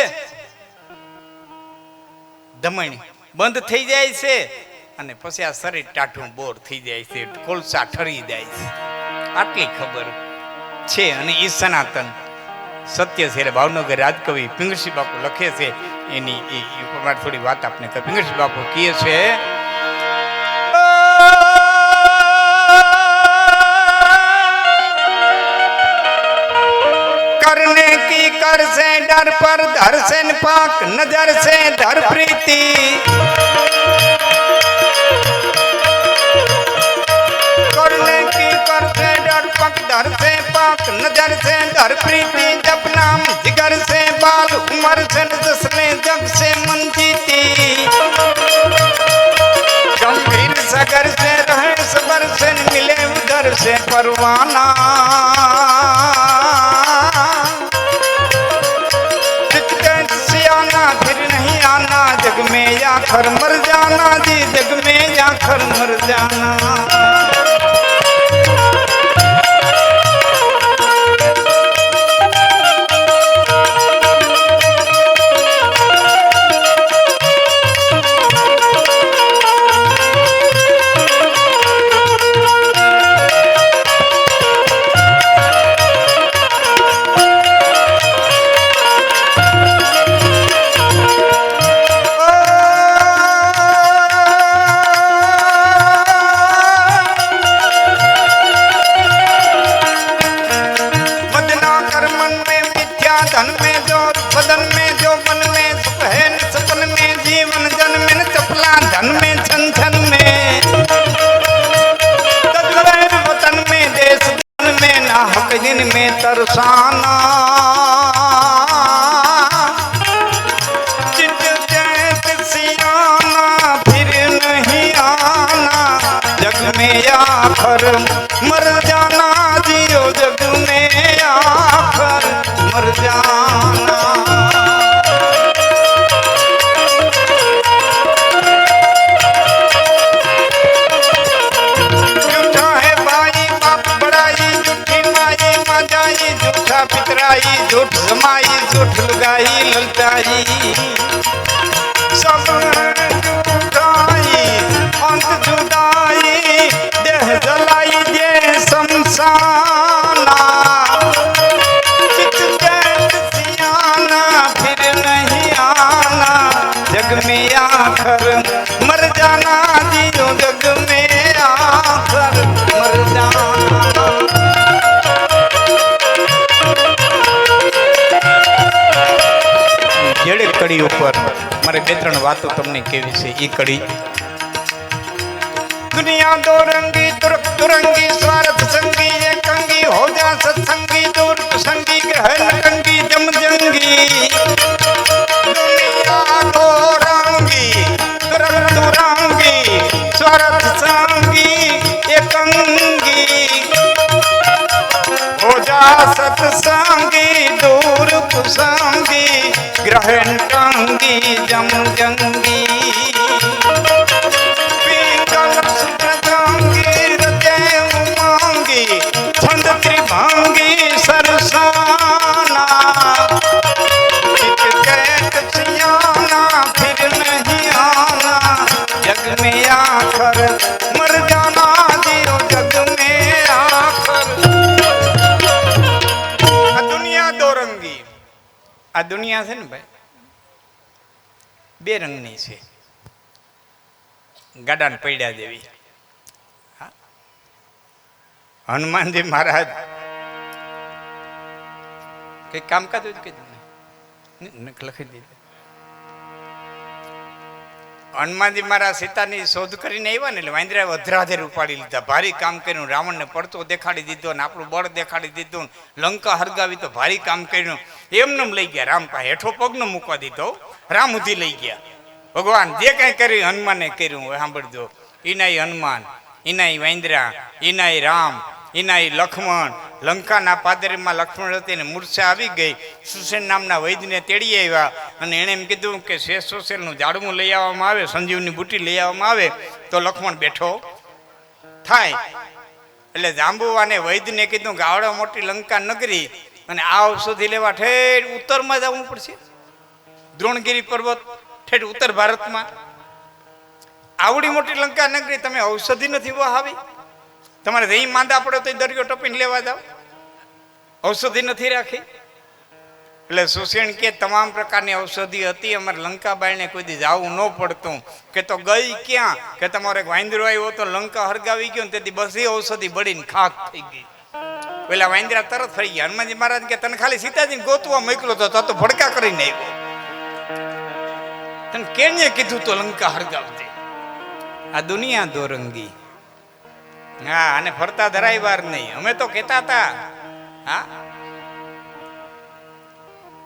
ધમણી બંધ થઈ જાય છે, અને પછી આ શરીર ટાઢું બોર થઈ જાય છે, કોલસા ઠરી જાય છે. આટલી ખબર છે, અને એ સનાતન સત્ય છે. એટલે ભાવનગર રાજકવિ પિંગળસિંહ બાપુ લખે છે, એની એ પ્રમાણે થોડી વાત આપને કહે. પિંગળસિંહ બાપુ કહે છે, करने की कर से डर पर धर से पाक नजर से धर प्रीति करने की कर से डर पक धर से पाक नजर से धर प्रीति जब नाम जिगर से बाल उमर से जसले जग से मन जीती गंभीर सगर से रहे सबर से मिले उधर से से परवाना सियाना फिर नहीं आना जग में आखर मर जाना जी जग में आखर मर जाना धन में जो बदन में जो मन में सुख है सपन में जीवन जन में चपला धन में छन छन में वतन में देश धन में नाहक दिन में तरसाना चित जैत सियाना फिर नहीं आना जग में आखर मर जाना जियो जग में आखर मर जाना झूठा है भाई बाप बड़ाई झूठी माई मजाई झूठा पितराई झूठ जमाई झूठ लगाई ललचाई सब झूठाई अंत जुदाई देह जलाई जे शमशाना जग में आखर मर जाना जियो जग में आखर मर जाना जेड़े कड़ी ऊपर मारे बे त्रण वातो तमने केवी छे ई कड़ी दुनिया दो रंगी तुरंगी स्वार्थ संगी एकांगी हो जा सत्संगी दूर संगी गहन कंगी जम जंगी स्वरथ संगी एकंगी हो जा सत्संगी दूर कुसंगी ग्रहण कंगी जम जंगी पिंगल सुप्रजंगी हृदय उमंगी छंद त्रिभंगी सरसाना चित कैत सियाना फिर नहीं आना जग में आखर मर जाना जियो जग में आखर आ दुनिया दो रंगी आ दुनिया છે ને ભાઈ બે રંગની છે ગાડાને પૈડા જેવી હનુમાનજી મહારાજ કઈ કામકાજ જ કીધું લખી દીધું હનુમાનજી મારા સીતાની શોધ કરીને આવ્યા ને એટલે વાંદરાએ અધરાધેર ઉપાડી લીધા ભારી કામ કર્યું રાવણને પડતો દેખાડી દીધો ને આપણું બળ દેખાડી દીધું લંકા હરગાવી તો ભારી કામ કર્યું એમને લઈ ગયા રામ પાસે હેઠો પગનો મૂકવા દીધો રામ ઉધી લઈ ગયા ભગવાન જે કઈ કર્યું હનુમાને કર્યું સાંભળજો ઈનાય હનુમાન ઈનાય વાંદરા ઈનાય રામ ઈનાય લક્ષ્મણ લંકાના પાદરીમાં લક્ષ્મણ હતી ને મૂર્છા આવી ગઈ સુસેન નામના વૈદ્યને તેડી આવ્યા અને એણે એમ કીધું કે શેષ સુસેનનું ઝાડવું લઈ આવવામાં આવે સંજીવની બુટી લઈ આવવામાં આવે તો લક્ષ્મણ બેઠો થાય એટલે જાંબુવાને વૈદ્યને કીધું કે આવડો મોટી લંકા નગરી અને આ ઔષધિ લેવા ઠેઠ ઉત્તરમાં જવું પડશે દ્રોણગીરી પર્વત ઠેઠ ઉત્તર ભારતમાં આવડી મોટી લંકા નગરી તમે ઔષધિ નથી વહાવી તમારે અહીં માંદા પડે તો દરિયો ટપીને લેવા જાવ ઔષધિ નથી રાખી એટલે સુસેન કે તમામ પ્રકારની ઔષધિ હતી અમારે લંકા બાઈને કોઈ દી જવું ન પડતું કે તો ગઈ ક્યાં કે તમારો એક વાંદરો આવ્યો તો લંકા હરગાવી ગયો ને તેથી બધી ઔષધિ બળીને ખાક થઈ ગઈ પેલા વાંદરા તરત ફરી ગયા હનુમાનજી મહારાજ કે તને ખાલી સીતાજીને ગોતવા મોકલો તો ભડકા કરીને આવ્યો તને કેને કીધું તો લંકા હરગાવતી આ દુનિયા દોરંગી હા અને ફરતા ધરાય વાર નહીં અમે તો કહેતા હતા હા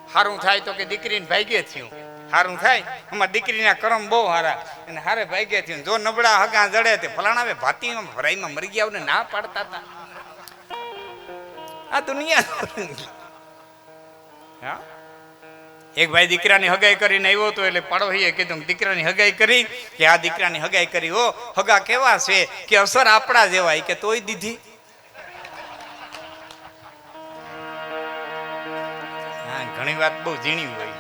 હારું થાય તો કે દીકરીને ભાગ્ય થયું હારું થાય અમારી દીકરીના કરમ બહુ હારા અને હારે ભાગ્ય થયું જો નબળા હગા જડે તે ફલાણા ભાતીમાં ભરાઈમાં મરી ગયા ને ના પાડતા હતા આ દુનિયા હા. એક ભાઈ દીકરાની હગાઈ કરીને આવ્યો હતો, એટલે પાડોશીએ કીધું દીકરાની હગાઈ કરી કે આ દીકરાની હગાઈ કરી હો. હગા કેવા છે કે અસર આપણા જેવા, કે તોય દીધી. હા, ઘણી વાત બહુ ઝીણી હોય,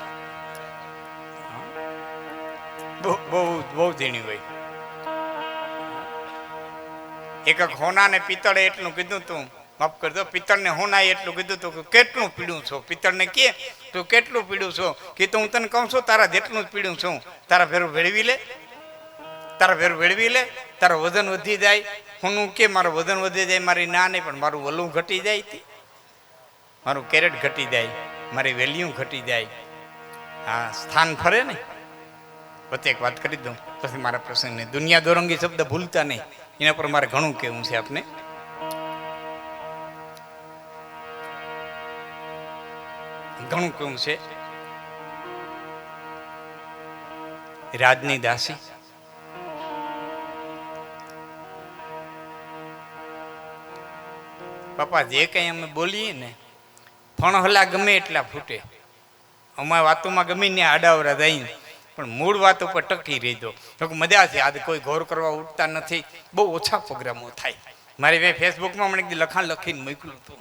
બહુ ઝીણી હોય. એક હોના ને પિત્તળે એટલું કીધું તું, માફ કરજો, પિત્તળ ને હોનાએ એટલું કીધું તું કે કેટલું પીડું છો. પિત્તળ ને કે તું કેટલું પીડું છો, કે હું તને કહું છું તારા જેટલું જ પીડું છું. તારા ભેરું ભેળવી લે, તારા ભેરું ભેળવી લે, તારું વજન વધી જાય. હોનું કે મારું વજન વધી જાય, મારી ના નહીં પણ મારું વલું ઘટી જાય, મારું કેરેટ ઘટી જાય, મારી વેલ્યુ ઘટી જાય. હા, સ્થાન ફરે ને. વચ્ચે એક વાત કરી દઉં પછી મારા પ્રસંગને. દુનિયા દોરંગી શબ્દ ભૂલતા નહીં, એના પર મારે ઘણું કહેવું છે આપને. ઘણું કહેવું છે. રાજની દાસી પપ્પા જે કઈ અમે બોલીએ ને, ફણહલા ગમે એટલા ફૂટે, અમારી વાતોમાં ગમે ને આડાવરા જાય, પણ મૂળ વાત ઉપર ટકી રહી દો. મજા છે. આજે કોઈ ગૌર કરવા ઉઠતા નથી, બહુ ઓછા પ્રોગ્રામો થાય. મારી મેં ફેસબુકમાં મને લખાણ લખીને મોકલ્યું હતું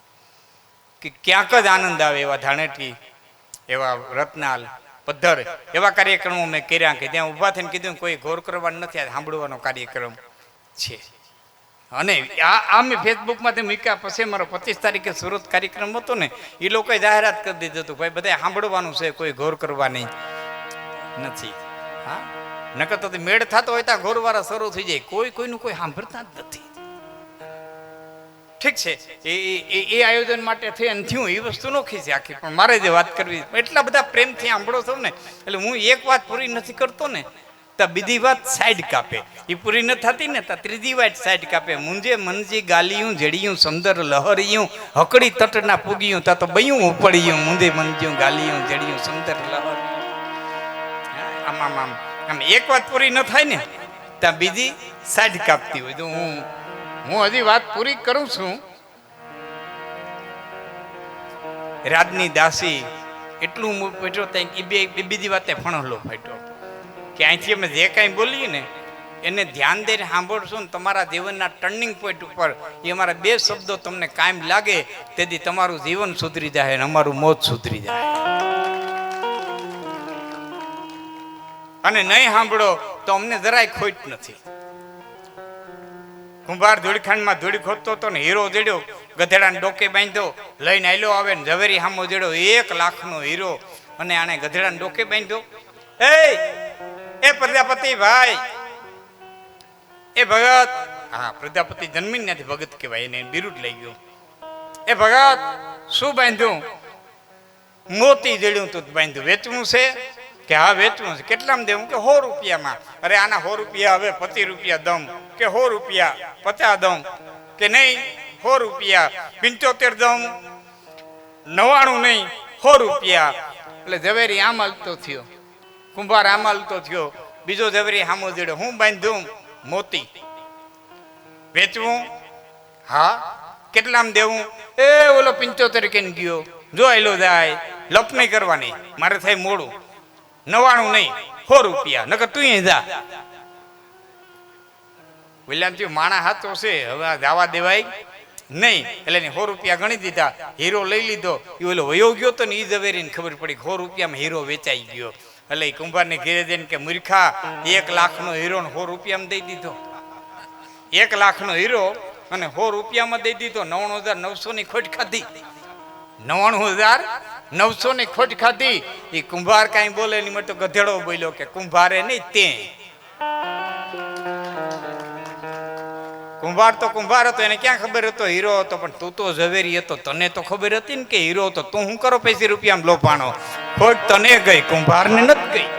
કે ક્યાંક જ આનંદ આવે એવા ધાણેટી, એવા રત્નાલ, પદ્ધર, એવા કાર્યક્રમો મેં કર્યા કે ત્યાં ઊભા થઈને કીધું કોઈ ગૌર કરવાનું નથી, આ સાંભળવાનો કાર્યક્રમ છે. અને આ મેં ફેસબુકમાંથી મૂક્યા પછી મારો 25 તારીખે સુરત કાર્યક્રમ હતો ને, એ લોકોએ જાહેરાત કરી દીધું હતું ભાઈ બધા સાંભળવાનું છે, કોઈ ગૌર કરવાની નથી. હા, નકર તો મેળ થતો હોય ત્યાં ગૌરવાળા શરૂ થઈ જાય, કોઈનું કોઈ સાંભળતા જ નથી. ઠીક છે, એ આયોજન માટે થઈ અને થયું, એ વસ્તુ નોખી છે આખી. પણ મારે જે વાત કરવી, એટલા બધા પ્રેમથી સાંભળો છો ને, એટલે હું એક વાત પૂરી નથી કરતો ને તો બીજી વાત સાઈડ કાપે, એ પૂરી ન થતી ને તો ત્રીજી વાત સાઈડ કાપે. મુંજે મનજી ગાલિયું જડિયું સમદર લહરિયું હકડી તટના પૂગ્યું તા તો બયું ઉપડ્યું. મુંજે મનજી ગાલિયું જડિયું સમદર લહરિયું. આમ એક વાત પૂરી ન થાય ને ત્યાં બીજી સાઈડ કાપતી હોય. તો હું હજી વાત પૂરી કરું છું. રાજની દાસી એટલું ફાટ્યો ત્યાં બીજી વાતે ફણહલો ફાટ્યો કે અહીંથી અમે જે કાંઈ બોલીએ ને એને ધ્યાન દઈને સાંભળશો ને તમારા જીવનના ટર્નિંગ પોઈન્ટ ઉપર એ અમારા 2 શબ્દો તમને કાયમ લાગે, તેથી તમારું જીવન સુધરી જાય અને અમારું મોત સુધરી જાય. અને નહીં સાંભળો તો અમને જરાય ખોટ નથી. કુંભાર ધૂળખાંડમાં ધૂળ ખોદતો હતો ને, હીરો જડ્યો, ગધેડાને ડોકે બાંધ્યો, લઈને આયલો આવે ને ઝવેરી સામો જડ્યો, 1 લાખનો હીરો, અને આને ગધેડાને ડોકે બાંધ્યો. એ પ્રજાપતિ ભાઈ, એ ભગત, હા પ્રજાપતિ જન્મી નથી ભગત કહેવાય, એને બિરુદ લઈ ગયો. એ ભગત શું બાંધ્યું? મોતી જડ્યું તું બાંધ્યું. વેચવું છે કે હા વેચવું છે. કેટલામાં દેવું? કે 100 રૂપિયામાં. અરે આના 100 રૂપિયા હવે 25 રૂપિયા દમ, કે 100 રૂપિયા 50 દમ, કે નહીં 100 રૂપિયા 75 દમ, 99 નહીં 100 રૂપિયા. એટલે ઝવેરી આમ હાલતો થયો, કુંભાર આમ હાલતો થયો, બીજો ઝવેરી સામો જડ્યો. હું બાંધ્યું? મોતી. વેચવું? હા. કેટલામાં દેવું? એ ઓલો 75 કે ગયો, જો આયલો જાય, લપ નહીં કરવાની, મારે થાય મોડું. 99 નહીં 100 રૂપિયા, નકર તું જા. વિલામ થયું માણા હાથો છે, હવે જવા દેવાય નહીં. એટલે 100 રૂપિયા ગણી દીધા, હીરો લઈ લીધો. એ ઓલો વયો ગયો તો ને એ ઝવેરીને ખબર પડી 100 રૂપિયામાં હીરો વેચાઈ ગયો. એટલે એ કુંભારને ઘેરે જઈને કે મૂર્ખા, 1 લાખનો હીરો 100 રૂપિયામાં દઈ દીધો. 1 લાખનો હીરો અને 100 રૂપિયામાં દઈ દીધો. 99,900 ની ખોટ ખાધી. 99,900 ની ખોટ ખાધી. એ કુંભાર કાંઈ બોલે નહીં, મને તો ગધેડો બોલ્યો કે કુંભારે નહીં તે. કુંભાર તો કુંભાર હતો, એને ક્યાં ખબર હતો હીરો હતો? પણ તું તો ઝવેરી હતો, તને તો ખબર હતી ને કે હીરો હતો. તું શું કરો 50 રૂપિયામાં લોભાણો? ખોટ તને ગઈ, કુંભારને નથી ગઈ.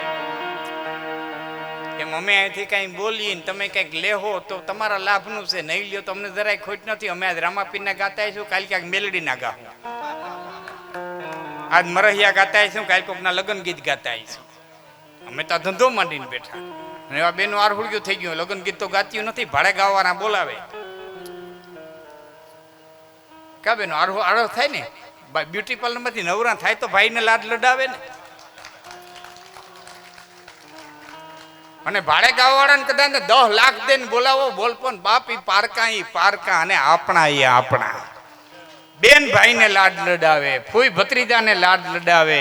એમ અમે અહીંથી કઈ બોલીએ ને તમે કંઈક લેહો તો તમારા લાભનું છે, નહીં લ્યો તો અમને જરાય ખોટ નથી. અમે આજ રામાપીરના ગાતા આવીશું, કાલે ક્યાંક મેલડીના ગા, આજ મરહિયા ગાતા આવીશું, કાલે કોકના લગ્ન ગીત ગાતા આવીશું. અમે તો ધંધો માંડીને બેઠા. એવા બેનું આરહુડ્યું થઈ ગયું, લગ્ન ગીત તો ગાત્યું નથી, ભાડે ગાવાના બોલાવે. કા બેનો આડો થાય ને બ્યુટી પાર્લરમાંથી નવરા થાય તો ભાઈને લાડ લડાવે ને. અને ભાડે ગાવાવાળાને કદાચ 10 લાખ દઈને બોલાવો બોલપોન બાપ ઈ પારકા અને આપણા બેન ભાઈને લાડ લડાવે, ફૂઈ ભત્રીજાને લાડ લડાવે,